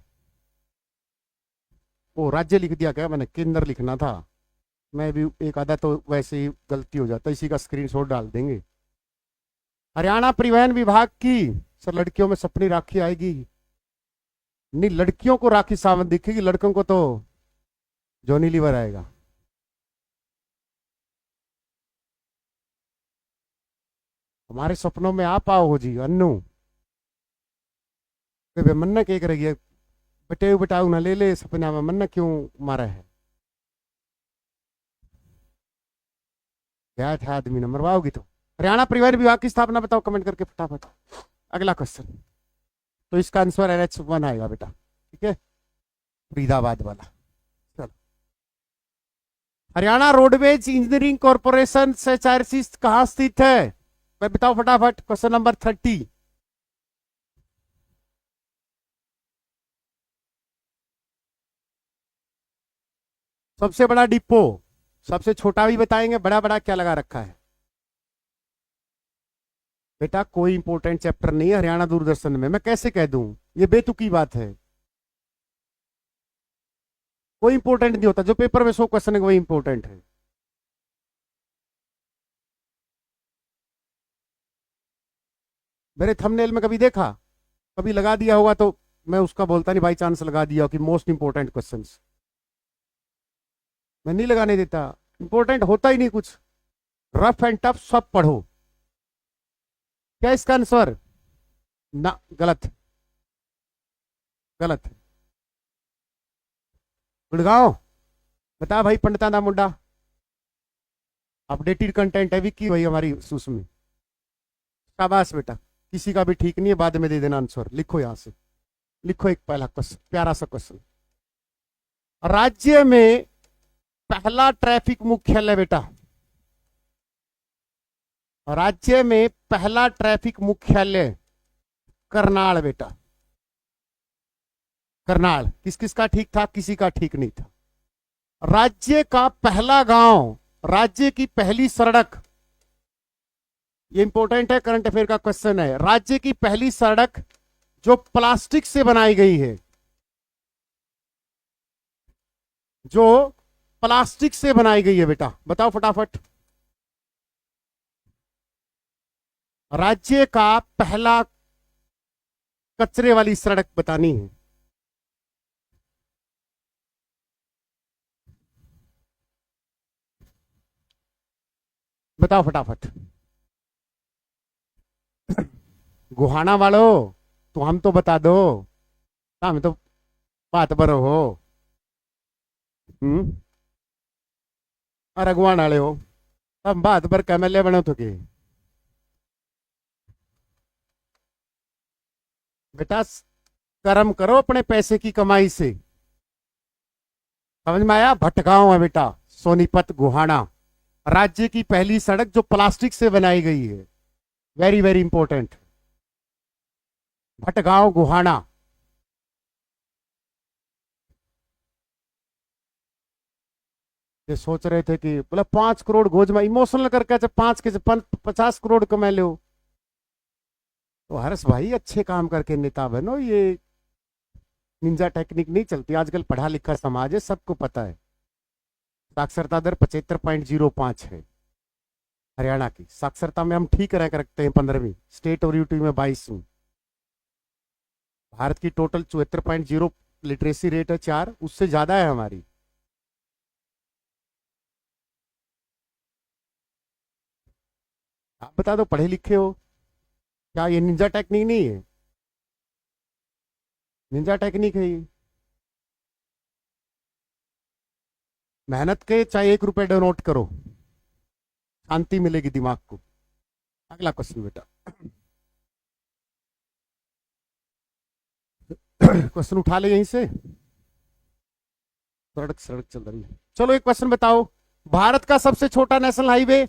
ओ राज्य लिख दिया क्या मैंने, केंद्र लिखना था। मैं भी एक आधा तो वैसे ही गलती हो जाता, इसी का स्क्रीनशॉट डाल देंगे। हरियाणा परिवहन विभाग की सर लड़कियों में सपनी राखी आएगी। नहीं, लड़कियों को राखी सावंत दिखेगी, लड़कों को तो जॉनी लीवर आएगा। हमारे सपनों में आप आओ हो जी अन्नू। मन्ना के रही है, बटेऊ बटाऊ ना ले ले सपना में, मन्ना क्यों मारा है। क्या था आदमी, नंबर मरवाओगी तो। हरियाणा परिवहन विभाग की स्थापना बताओ कमेंट करके फटाफट। अगला क्वेश्चन, तो इसका आंसर NH1 आएगा बेटा, ठीक है, फरीदाबाद वाला। चलो, Haryana roadways engineering corporation SHRC कहाँ स्थित है, मैं बताओ फटाफट। Question number 30। सबसे बड़ा डिपो, सबसे छोटा भी बताएंगे, बड़ा बड़ा क्या लगा रखा है बेटा। कोई इंपॉर्टेंट चैप्टर नहीं है हरियाणा दूरदर्शन में, मैं कैसे कह दूं, ये बेतुकी बात है। कोई इंपॉर्टेंट नहीं होता, जो पेपर में 100 क्वेश्चन है वही इंपॉर्टेंट है। मेरे थंबनेल में कभी देखा, कभी लगा दिया होगा तो मैं उसका बोलता नहीं, बाई चांस लगा दिया कि मोस्ट इंपॉर्टेंट क्वेश्चंस। मैं नहीं लगाने देता, इंपॉर्टेंट होता ही नहीं कुछ। रफ एंड टफ सब पढ़ो। क्या इसका आंसर, ना गलत, गलत। गुड़गांव, बता भाई पंडिता दा मुंडा। अपडेटेड कंटेंट है विक्की भाई हमारी उसमें। शाबाश बेटा, किसी का भी ठीक नहीं है, बाद में दे देना आंसर। लिखो यहां से, लिखो एक पहला क्वेश्चन, प्यारा सा क्वेश्चन। राज्य में पहला ट्रैफिक मुख्यालय बेटा, राज्य में पहला ट्रैफिक मुख्यालय करनाल बेटा। करनाल, किस किस का ठीक था, किसी का ठीक नहीं था। राज्य का पहला गांव, राज्य की पहली सड़क, ये इंपॉर्टेंट है, करंट अफेयर का क्वेश्चन है। राज्य की पहली सड़क जो प्लास्टिक से बनाई गई है, जो प्लास्टिक से बनाई गई है बेटा, बताओ फटाफट। राज्य का पहला कचरे वाली सड़क बतानी है। बताओ फटाफट। गुहाना वालों, तो हम तो बता दो, हम तो बात बरो हो। हम्म, और अगवान वाले हो, हम बात पर कैमले बनो तो के बेटा। कर्म करो अपने पैसे की कमाई से, समझ में आया। भटगांव है बेटा, सोनीपत गुहाना, राज्य की पहली सड़क जो प्लास्टिक से बनाई गई है। Very very important, Bhatgaon Gohana. ये सोच रहे थे कि बोला 5 करोड़ गोज में इमोशनल करके, जब 50 करोड़ कमा लो तो हर्ष भाई अच्छे काम करके नेता बनो। ये निंजा टेक्निक नहीं चलती आजकल, पढ़ा लिखा समाज है, सबको पता है। साक्षरता दर 75.05 है हरियाणा की। साक्षरता में हम ठीक रह रखते हैं 15वीं, स्टेट और यूटी में 22वीं। भारत की टोटल 74.0 लिटरेसी रेट है, 4, उससे ज्यादा है हमारी। आप बता दो, पढ़े लिखे हो क्या, ये निंजा टेक्निक नहीं है, निंजा टेक्निक है ये। मेहनत के चाहे 1 रुपए डोनेट करो, शांति मिलेगी दिमाग को। अगला क्वेश्चन बेटा, क्वेश्चन उठा ले यहीं से, सड़क सड़क चल रही है। चलो एक क्वेश्चन बताओ, भारत का सबसे छोटा नेशनल हाईवे,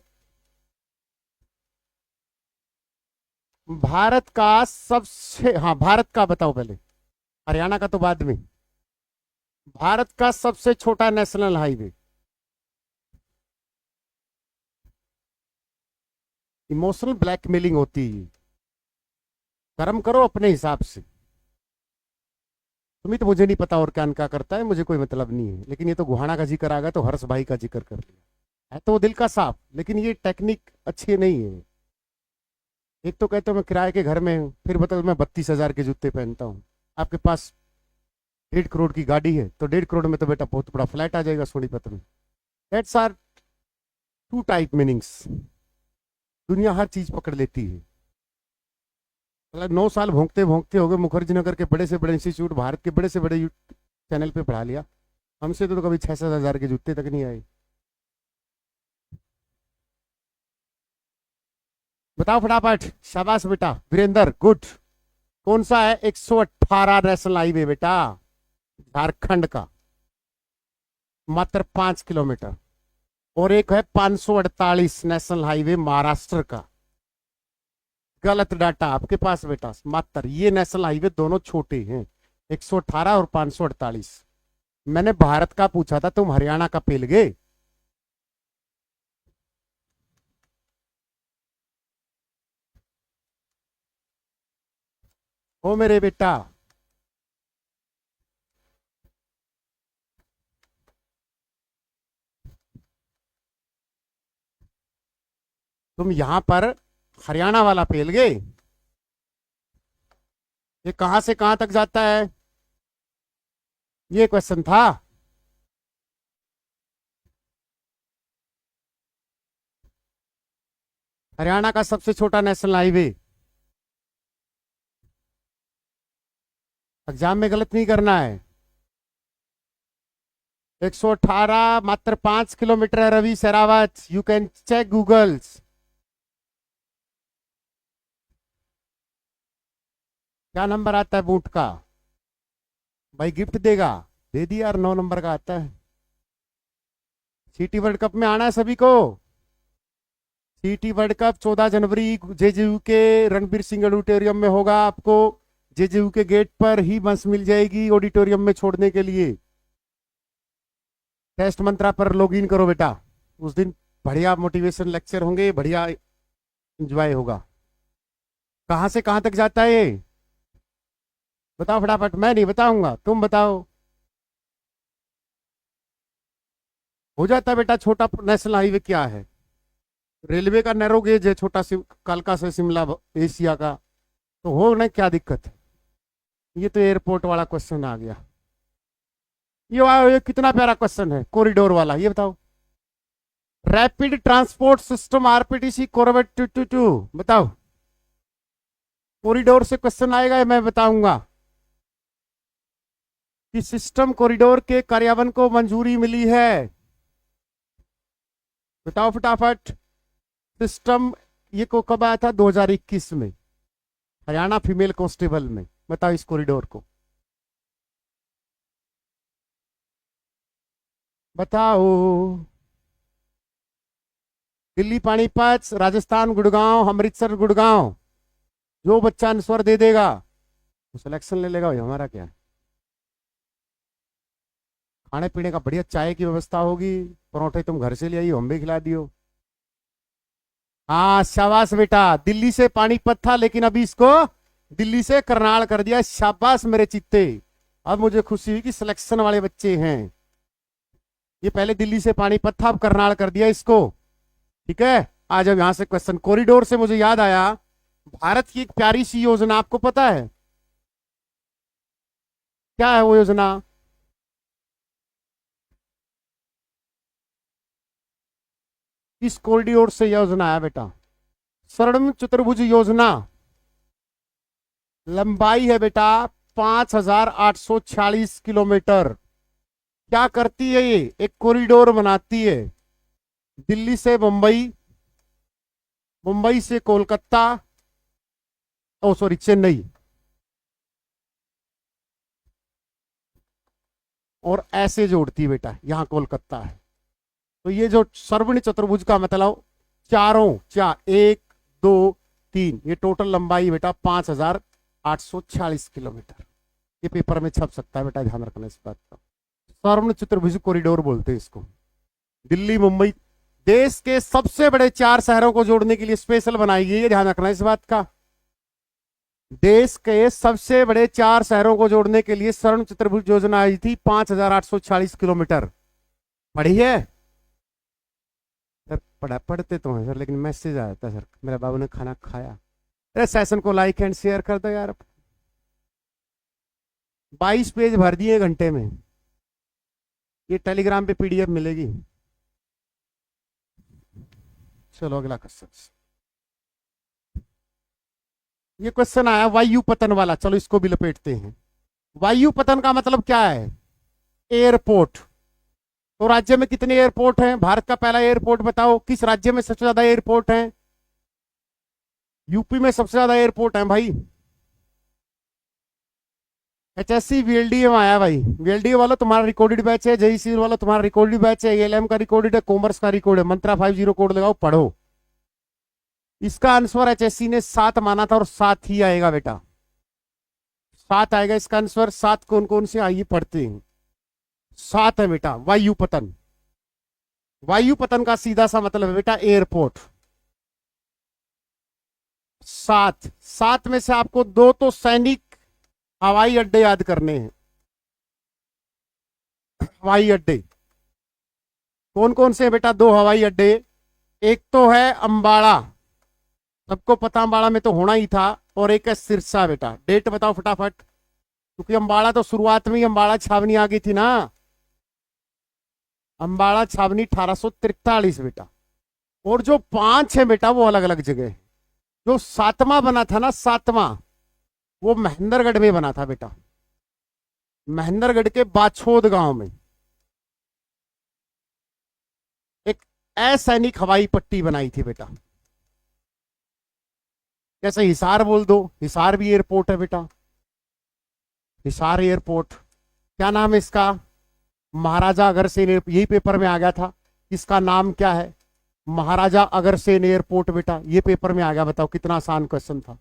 भारत का सबसे, हाँ भारत का बताओ पहले, हरियाणा का तो बाद में। भारत का सबसे छोटा नेशनल हाईवे। इमोशनल ब्लैकमेलिंग होती है, कर्म करो अपने हिसाब से। तुम्हें तो मुझे नहीं पता और क्या करता है, मुझे कोई मतलब नहीं है, लेकिन ये तो गुहाना का जिक्र आ गया तो हर्ष भाई का जिक्र कर लिया है, तो वो दिल का साफ, लेकिन ये टेक्निक अच्छी नहीं है। एक तो कहते हो मैं किराए के घर में हूँ, फिर बताओ मैं 32,000 के जूते पहनता हूँ। आपके पास 1.5 करोड़ की गाड़ी है, तो 1.5 करोड़ में तो बेटा बहुत बड़ा फ्लैट आ जाएगा सोनीपत में। That's are two type meanings. दुनिया हर चीज पकड़ लेती है। मतलब 9 साल भोंकते भोंकते हो गए, मुखर्जी नगर के बड़े से बड़े इंस्टीट्यूट, भारत के बड़े से बड़े चैनल पे पढ़ा लिया। हमसे तो कभी 6-7 हजार के जूते तक नहीं आए। बताओ फटाफट। शाबाश बेटा वीरेंद्र, गुड। कौन सा है? 118 नेशनल हाईवे बेटा, झारखंड का, मात्र 5 किलोमीटर। और एक है 548 नेशनल हाईवे महाराष्ट्र का। गलत डाटा आपके पास बेटा, मात्र ये नेशनल हाईवे दोनों छोटे हैं, 118 और 548। मैंने भारत का पूछा था, तुम हरियाणा का पेल गए। ओ मेरे बेटा, तुम यहां पर हरियाणा वाला पेल गए। ये कहां से कहां तक जाता है, ये क्वेश्चन था। हरियाणा का सबसे छोटा नेशनल हाईवे। एग्जाम में गलत नहीं करना है। 118 मात्र 5 किलोमीटर है Ravi Sehrawat, you can check Googles. क्या नंबर आता है बूट का? भाई गिफ्ट देगा, दे दिया यार, 9 नंबर का आता है। सीटी वर्ल्ड कप में आना है सभी को। सीटी वर्ल्ड कप 14 जनवरी जेजेयू के रणबीर सिंह ऑडिटोरियम में होगा। आपको जेजेयू के गेट पर ही बस मिल जाएगी ऑडिटोरियम में छोड़ने के लिए। टेस्ट मंत्रा पर लॉग इन करो बेटा, उस दिन बढ़िया मोटिवेशन लेक्चर होंगे, बढ़िया एंजॉय होगा। कहां से कहां तक जाता है ये? बताओ फटाफट, मैं नहीं बताऊंगा, तुम बताओ। हो जाता है बेटा। छोटा नेशनल हाईवे क्या है? रेलवे का नैरो गेज है, छोटा कालका से शिमला एशिया का, तो हो ना, क्या दिक्कत है? ये तो एयरपोर्ट वाला क्वेश्चन आ गया। ये कितना प्यारा क्वेश्चन है, कॉरिडोर वाला, ये बताओ। रैपिड ट्रांसपोर्ट सिस्टम आरपीटीसी कॉरवेट 222, बताओ। कॉरिडोर से क्वेश्चन आएगा, मैं बताऊंगा कि सिस्टम कॉरिडोर के कार्यान्वयन को मंजूरी मिली है। बताओ फटाफट। सिस्टम ये को कब आया था? 2021 में, हरियाणा फीमेल कांस्टेबल में। बताओ इस कॉरिडोर को, बताओ। दिल्ली पानीपत, राजस्थान गुड़गांव, अमृतसर गुड़गांव। जो बच्चा आंसर दे देगा वो सिलेक्शन ले लेगा। हमारा क्या है, खाने पीने का बढ़िया चाय की व्यवस्था होगी, परोठे तुम घर से ले आई, हम भी खिला दियो। हाँ शाबाश बेटा, दिल्ली से पानीपत था लेकिन अभी इसको दिल्ली से करनाल कर दिया। शाबाश मेरे चित्ते, अब मुझे खुशी हुई कि सिलेक्शन वाले बच्चे हैं। ये पहले दिल्ली से पानीपत था, अब करनाल कर दिया इसको। ठीक है, आज अब यहां से क्वेश्चन। कॉरिडोर से मुझे याद आया, भारत की एक प्यारी सी योजना, आपको पता है क्या है वो योजना? किस कॉरिडोर से योजना है बेटा? स्वर्णिम चतुर्भुज योजना। लंबाई है बेटा 5,846 किलोमीटर। क्या करती है ये? एक कॉरिडोर बनाती है, दिल्ली से मुंबई, मुंबई से कोलकाता, ओ सॉरी चेन्नई, और ऐसे जोड़ती है बेटा, यहां कोलकाता है। तो ये जो सर्वणी चतुर्भुज का मतलब, चारों चार, 1, 2, 3, ये टोटल लंबाई बेटा 5,846 किलोमीटर। ये पेपर में छप सकता है बेटा, ध्यान रखना इस बात का। स्वर्ण चतुर्भुज कॉरिडोर बोलते हैं इसको। दिल्ली मुंबई, देश के सबसे बड़े 4 शहरों को जोड़ने के लिए स्पेशल बनाई गई है, ध्यान रखना इस बात का। देश के सबसे बड़े 4 शहरों को जोड़ने के लिए स्वर्ण चतुर्भुज योजना आई थी, 5,846 किलोमीटर। पढ़ी है सर? पढ़ते तो हैं सर, लेकिन मैसेज आया था सर, मेरे बाबू ने खाना खाया। अरे सेशन को लाइक एंड शेयर कर दो यार। 22 पेज भर दिए घंटे में। ये टेलीग्राम पे पीडीएफ मिलेगी। चलो अगला क्वेश्चन। ये क्वेश्चन आया वायु पतन वाला, चलो इसको भी लपेटते हैं। वायु पतन का मतलब क्या है? एयरपोर्ट। तो राज्य में कितने एयरपोर्ट हैं? भारत का पहला एयरपोर्ट बताओ। किस राज्य में सबसे ज्यादा एयरपोर्ट हैं? यूपी में सबसे ज्यादा एयरपोर्ट हैं भाई। एचएससी वीएलडीए में आया भाई। वीएलडीए वाला तुम्हारा रिकॉर्डेड बैच है, जेईसी वाला तुम्हारा रिकॉर्डेड बैच है, एएलएम का रिकॉर्डेड है, कॉमर्स का रिकॉर्ड है। मंत्रा 50 कोड लगाओ, पढ़ो। इसका आंसर एचएससी ने 7 माना था और 7 ही आएगा बेटा, 7 आएगा इसका आंसर। 7 कौन कौन से आइए पढ़ते हैं। 7 है बेटा वायु पतन। वायु पतन का सीधा सा मतलब है बेटा एयरपोर्ट। 7 में से आपको 2 तो सैनिक हवाई अड्डे याद करने हैं। हवाई अड्डे कौन कौन से बेटा? 2 हवाई अड्डे। एक तो है अंबाला, सबको पता अंबाला में तो होना ही था, और एक है सिरसा। बेटा डेट बताओ फटाफट, क्योंकि अंबाला तो शुरुआत में ही अंबाला छावनी आ गई थी ना। अंबाला छावनी 1843 बेटा। और जो 5 है बेटा वो अलग अलग जगह। जो 7वां बना था ना, 7वां, वो महेंद्रगढ़ में बना था बेटा। महेंद्रगढ़ के बाछोद गांव में एक असैनिक हवाई पट्टी बनाई थी बेटा। जैसे हिसार बोल दो, हिसार भी एयरपोर्ट है बेटा। हिसार एयरपोर्ट, क्या नाम है इसका? महाराजा अग्रसेन। यही पेपर में आ गया था। इसका नाम क्या है? महाराजा अग्रसेन एयरपोर्ट बेटा। ये पेपर में आ गया। बताओ कितना आसान क्वेश्चन था।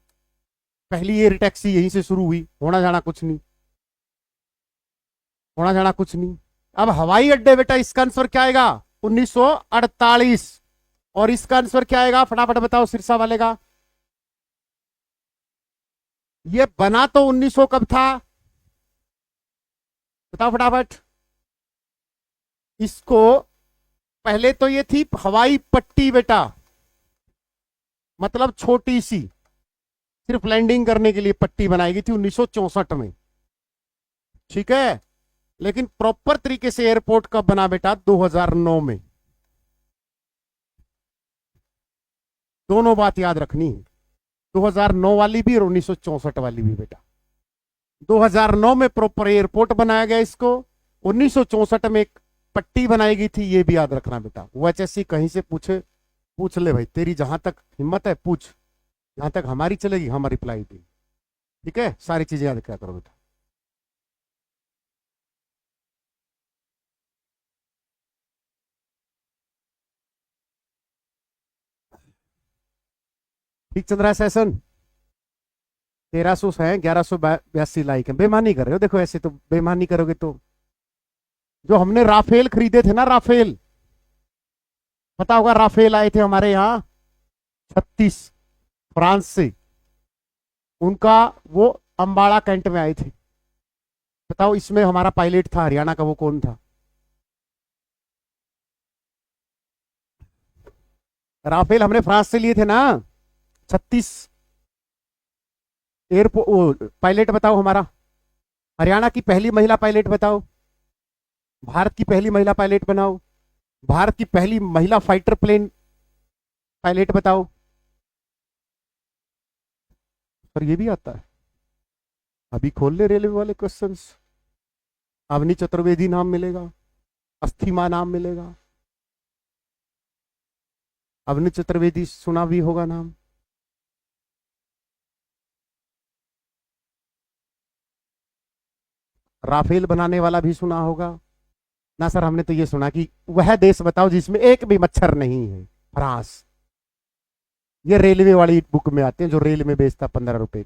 पहली एयर टैक्सी यहीं से शुरू हुई। होना जाना कुछ नहीं, होना जाना कुछ नहीं। अब हवाई अड्डे बेटा, इसका आंसर क्या आएगा? 1948। और इसका आंसर क्या आएगा? फटाफट बताओ सिरसा वाले का। ये बना तो 1900 कब था? बताओ फटाफट। इसको पहले तो ये थी हवाई पट्टी बेटा, मतलब छोटी सी, सिर्फ लैंडिंग करने के लिए पट्टी बनाई गई थी 1964 में। ठीक है, लेकिन प्रॉपर तरीके से एयरपोर्ट कब बना बेटा? 2009 में। दोनों बात याद रखनी है, 2009 वाली भी और 1964 वाली भी बेटा। 2009 में प्रॉपर एयरपोर्ट बनाया गया इसको, 1964 में एक पट्टी बनाई गई थी, ये भी याद रखना बेटा। वो एचएससी कहीं से पूछे, पूछ ले भाई, तेरी जहां तक हिम्मत है पूछ, जहां तक हमारी चलेगी हम रिप्लाई देंगे। ठीक है, सारी चीजें याद क्या करो बेटा। ठीक चल रहा है सेशन? 1300 है, 1182 लाइक है। बेईमानी कर रहे हो, देखो ऐसे तो बेईमानी करोगे तो। जो हमने राफेल खरीदे थे ना, राफेल, पता होगा, राफेल आए थे हमारे यहाँ 36 फ्रांस से, उनका वो अंबाला कैंट में आए थे। बताओ इसमें हमारा पायलट था हरियाणा का, वो कौन था? राफेल हमने फ्रांस से लिए थे ना, 36 एयरपोर्ट पायलट। बताओ हमारा हरियाणा की पहली महिला पायलट बताओ, भारत की पहली महिला पायलट बनाओ, भारत की पहली महिला फाइटर प्लेन पायलट बताओ। पर ये भी आता है, अभी खोल ले रेलवे वाले क्वेश्चंस। अवनी चतुर्वेदी नाम मिलेगा, अस्थिमा नाम मिलेगा। अवनी चतुर्वेदी सुना भी होगा नाम। राफेल बनाने वाला भी सुना होगा ना सर? हमने तो ये सुना कि वह देश बताओ जिसमें एक भी मच्छर नहीं है, फ्रांस। ये रेलवे वाली बुक में आते हैं, जो रेल में बेचता 15 रुपए।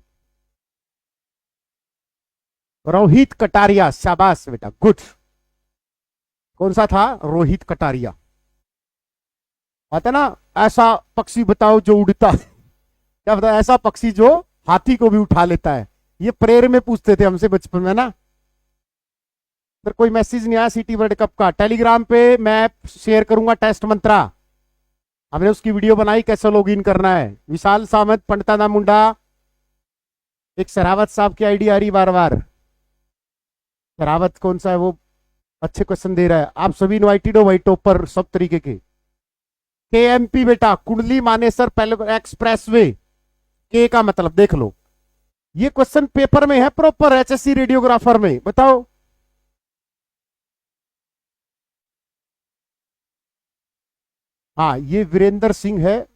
रोहित कटारिया, शाबाश बेटा, गुड। कौन सा था? रोहित कटारिया। आता ना, ऐसा पक्षी बताओ जो उड़ता है। क्या बताओ? ऐसा पक्षी जो हाथी को भी उठा लेता है। ये प्रेयर में पूछते थे हमसे बचपन में ना। सर कोई मैसेज नहीं आया सिटी वर्ल्ड कप का। टेलीग्राम पे मैं शेयर करूंगा टेस्ट मंत्रा, हमने उसकी वीडियो बनाई कैसे लॉग इन करना है। विशाल सामंत, पंडिताना मुंडा, एक शरावत साहब की आईडी आ रही बार बार। शरावत कौन सा है वो, अच्छे क्वेश्चन दे रहा है। आप सभी इनवाइटेड हो भाई, टॉपर सब तरीके के। केएमपी बेटा, कुंडली मानेसर एक्सप्रेस वे, के का मतलब देख लो। ये क्वेश्चन पेपर में है प्रॉपर, एचएससी रेडियोग्राफर में। बताओ हाँ, ये वीरेंद्र सिंह है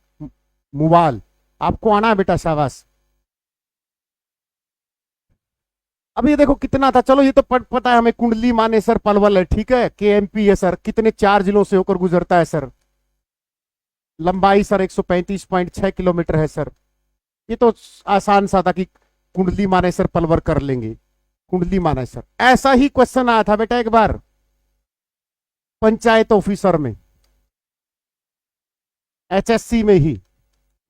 मुवाल। आपको आना है बेटा, शाबाश। अब ये देखो कितना था, चलो ये तो पता है हमें। कुंडली मानेसर पलवल है, ठीक है। केएमपी है सर, कितने 4 जिलों से होकर गुजरता है सर। लंबाई सर 135.6 किलोमीटर है सर। ये तो आसान सा था कि कुंडली मानेसर पलवल कर लेंगे। कुंडली मानेसर, ऐसा ही क्वेश्चन आया था बेटा एक बार पंचायत ऑफिसर में, एचएससी में ही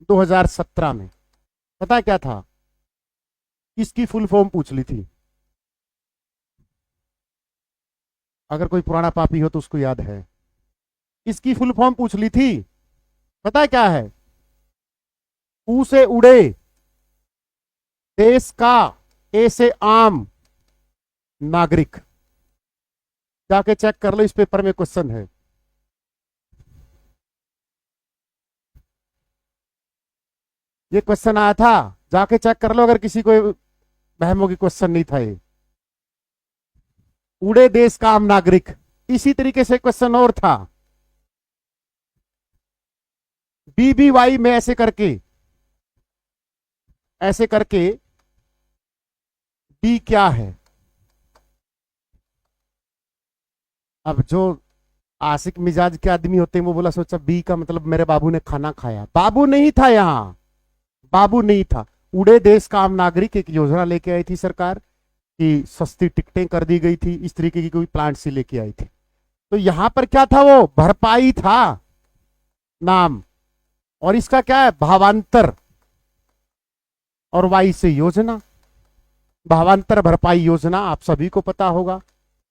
2017 में। पता है क्या था, इसकी फुल फॉर्म पूछ ली थी। अगर कोई पुराना पापी हो तो उसको याद है। इसकी फुल फॉर्म पूछ ली थी। पता है क्या है, ऊ से उड़े देश का, ए से आम नागरिक। जाके चेक कर लो, इस पेपर में क्वेश्चन है। ये क्वेश्चन आया था, जाके चेक कर लो अगर किसी को बहमों की क्वेश्चन नहीं था ये। उड़े देश का आम नागरिक। इसी तरीके से क्वेश्चन और था, बीबीवाई में ऐसे करके बी क्या है। अब जो आशिक मिजाज के आदमी होते हैं वो बोला, सोचा बी का मतलब मेरे बाबू ने खाना खाया। बाबू नहीं था यहां, बाबू नहीं था। उड़े देश का आम नागरिक एक योजना लेके आई थी सरकार कि सस्ती टिकटें कर दी गई थी, इस तरीके की कोई प्लांट से लेके आई थी। तो यहां पर क्या था, वो भरपाई था नाम, और इसका क्या है भावांतर, और वाई से योजना। भावांतर भरपाई योजना आप सभी को पता होगा,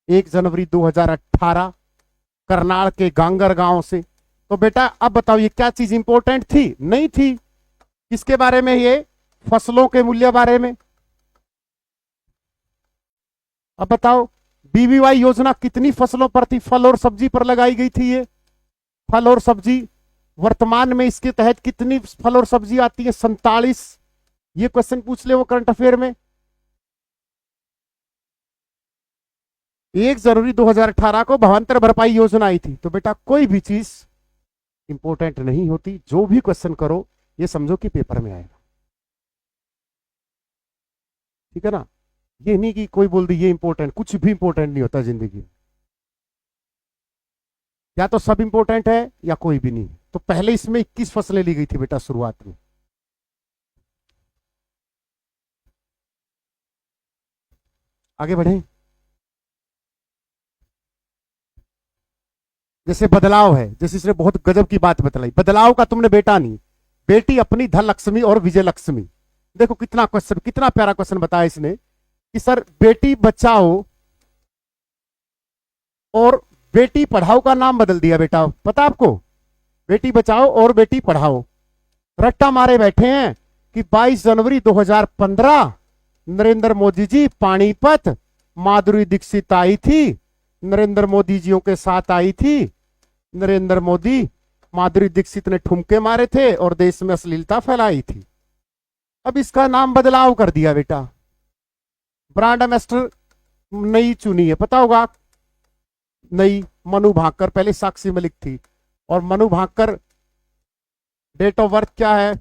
1 जनवरी 2018 करनाल के गांगर गांव से। तो बेटा अब बताओ ये क्या चीज इंपॉर्टेंट थी? नहीं थी। किसके बारे में? ये फसलों के मूल्य बारे में। अब बताओ बीबीवाई योजना कितनी फसलों पर थी? फल और सब्जी पर लगाई गई थी ये, फल और सब्जी। वर्तमान में इसके तहत कितनी फल और सब्जी आती है? 47। ये क्वेश्चन पूछ ले वो करंट अफेयर में। 1 जनवरी 2018 को भावांतर भरपाई योजना आई थी। तो बेटा कोई भी चीज इंपॉर्टेंट नहीं होती, जो भी क्वेश्चन करो ये समझो कि पेपर में आएगा, ठीक है ना। ये नहीं कि कोई बोल दी ये इंपॉर्टेंट, कुछ भी इंपॉर्टेंट नहीं होता जिंदगी में। या तो सब इंपॉर्टेंट है या कोई भी नहीं। तो पहले इसमें 21 फसलें ली गई थी बेटा शुरुआत में। आगे बढ़े। जैसे बदलाव है, जैसे इसने बहुत गजब की बात बतलाई, बदलाव का तुमने बेटा नहीं, बेटी अपनी धन लक्ष्मी और विजय लक्ष्मी। देखो कितना क्वेश्चन, कितना प्यारा क्वेश्चन बताया इसने कि सर बेटी बचाओ और बेटी पढ़ाओ का नाम बदल दिया बेटा। पता आपको, बेटी बचाओ और बेटी पढ़ाओ रट्टा मारे बैठे हैं कि 22 जनवरी 2015 नरेंद्र मोदी जी पानीपत, माधुरी दीक्षित आई थी, नरेंद्र मोदी जियों के साथ आई थी। नरेंद्र मोदी, माधुरी दीक्षित ने ठुमके मारे थे और देश में अश्लीलता फैलाई थी। अब इसका नाम बदलाव कर दिया बेटा। ब्रांड एम्बेसडर नई चुनी है, पता होगा नई, मनु भाकर। पहले साक्षी मलिक थी, और Manu Bhaker date of birth क्या है?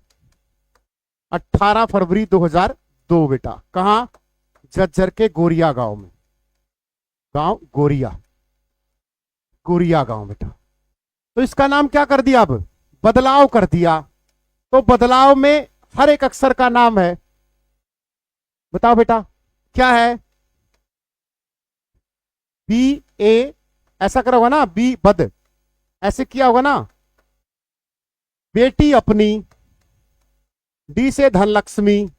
18 फरवरी 2002 बेटा। कहां? झज्जर के गोरिया गांव में। गांव गोरिया, गोरिया गांव बेटा। तो इसका नाम क्या कर दिया? अब बदलाव कर दिया। तो बदलाव में हर एक अक्षर का नाम है। बताओ बेटा क्या है? बी ए, ऐसा करा होगा ना, बी बद, ऐसे किया होगा ना। बेटी अपनी, डी से धन लक्ष्मी,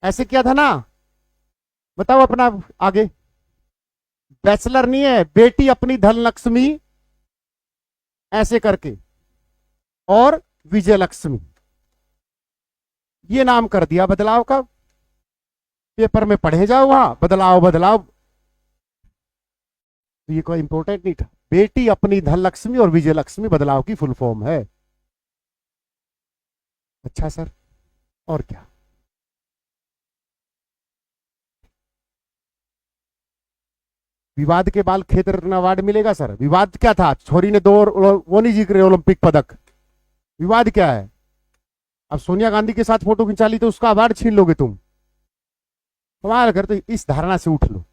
ऐसे किया था ना, बताओ अपना आगे। बैचलर नहीं है, बेटी अपनी धन लक्ष्मी, ऐसे करके, और विजय लक्ष्मी, ये नाम कर दिया बदलाव का। पेपर में पढ़े जाओ वहां बदलाव बदलाव, तो ये कोई इंपॉर्टेंट नहीं था। बेटी अपनी धन लक्ष्मी और विजय लक्ष्मी बदलाव की फुल फॉर्म है। अच्छा सर, और क्या? विवाद के बाद खेल रत्न अवार्ड मिलेगा सर। विवाद क्या था? छोरी ने 2 वो नहीं जीत रहे ओलंपिक पदक, विवाद क्या है? अब सोनिया गांधी के साथ फोटो खिंचा ली तो उसका अवार्ड छीन लोगे तुम? कमाल कर, तो इस धारणा से उठ लो।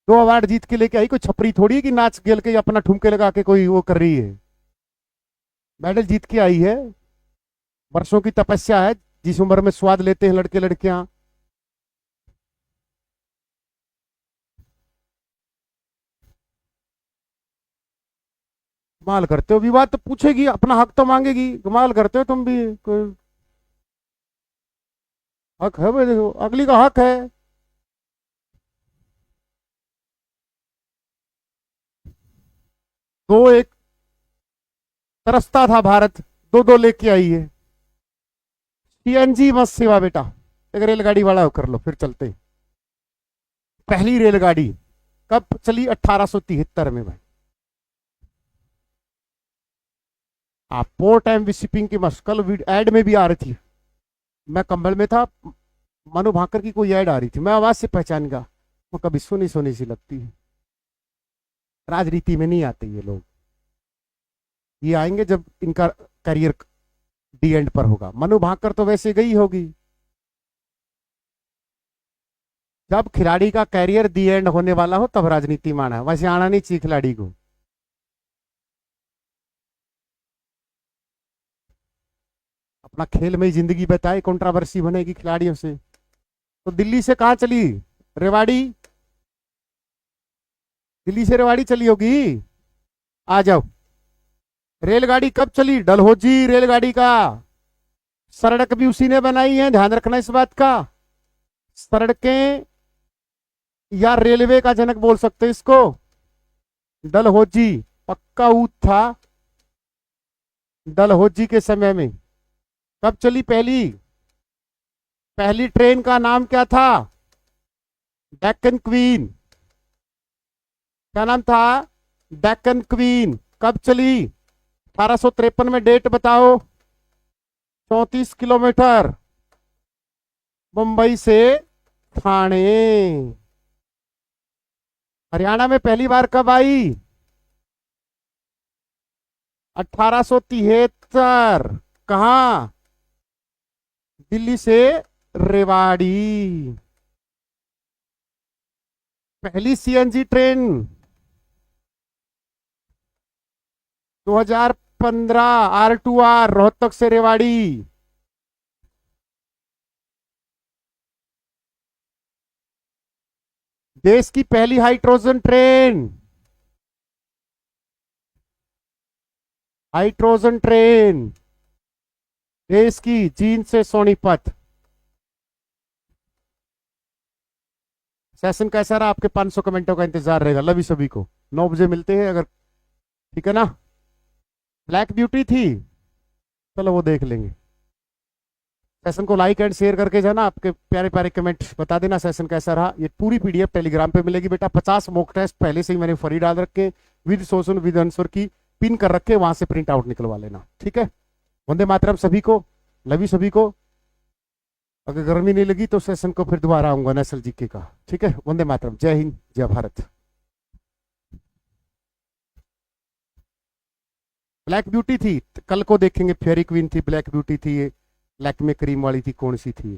2 अवार्ड जीत के लेके आई, कोई छपरी थोड़ी है कि नाच गेल के अपना ठुमके लगा के कोई वो कर रही है। मेडल जीत के आई है, वर्षों की तपस्या है, जिस उम्र में स्वाद लेते हैं लड़के लड़कियां। कमाल करते हो, विवाद तो पूछेगी, अपना हक तो मांगेगी। कमाल करते हो तुम भी, कोई हक है भाई, देखो अगली का हक है। दो एक तरसता था भारत, 2-2 लेके आई है। सीएनजी मत सेवा बेटा, एक रेलगाड़ी वाला कर लो फिर चलते। पहली रेलगाड़ी कब चली? 1873 में भाई। आप पोर्ट एंड शिपिंग की मस्कल एड में भी आ रही थी, मैं कंबल में था, मनु भाकर की कोई ऐड आ रही थी, मैं आवाज से पहचान गया। वो कभी सुनी सुनी सी लगती है। राजनीति में नहीं आते ये लोग, ये आएंगे जब इनका करियर डी एंड पर होगा। मनु भाकर तो वैसे गई होगी। जब खिलाड़ी का कैरियर दी एंड होने वाला हो तब राजनीति में आना है, वैसे आना नहीं चाहिए खिलाड़ी को। अपना खेल में ही जिंदगी बताए, कंट्रोवर्सी बनेगी खिलाड़ियों से। तो दिल्ली से कहां चली रेवाड़ी? दिल्ली से रेवाड़ी चली होगी। आ जाओ। रेलगाड़ी कब चली? डलहौजी रेलगाड़ी का सड़क भी उसी ने बनाई है, ध्यान रखना इस बात का। सड़कें या रेलवे का जनक बोल सकते इसको। डलहौजी पक्का ऊत था डलहौजी के समय में। कब चली पहली? पहली ट्रेन का नाम क्या था? डेक्कन क्वीन। क्या नाम था? डेक्कन क्वीन। कब चली? 1853 में। डेट बताओ। 34 किलोमीटर मुंबई से ठाणे। हरियाणा में पहली बार कब आई? 1873। कहा? दिल्ली से रेवाड़ी। पहली सीएनजी ट्रेन 2015 R2R रोहतक से रेवाड़ी। देश की पहली हाइड्रोजन ट्रेन, हाइड्रोजन ट्रेन देश की, चीन से सोनीपत। सेशन कैसा रहा? आपके 500 कमेंटों का इंतजार रहेगा। लवी सभी को 9 बजे मिलते हैं, अगर ठीक है ना। ब्लैक ब्यूटी थी, चलो वो देख लेंगे। सेशन को लाइक एंड शेयर करके जाना, आपके प्यारे प्यारे कमेंट बता देना सेशन कैसा रहा। ये पूरी पीडीएफ टेलीग्राम पे मिलेगी बेटा। 50 मॉक टेस्ट पहले से ही मैंने फ्री डाल रखे, विद सोशन विद आंसर की पिन कर रखे, वहां से प्रिंट आउट निकलवा लेना, ठीक है। वंदे मातरम सभी को, लवी सभी को। अगर गर्मी नहीं लगी तो सेशन को फिर दोबारा आऊंगा नेशनल जीके का, ठीक है। वंदे मातरम, जय हिंद, जय भारत। ब्लैक ब्यूटी थी, कल को देखेंगे। फेरी क्वीन थी, ब्लैक ब्यूटी थी, ये लैक्मे क्रीम वाली थी, कौन सी थी?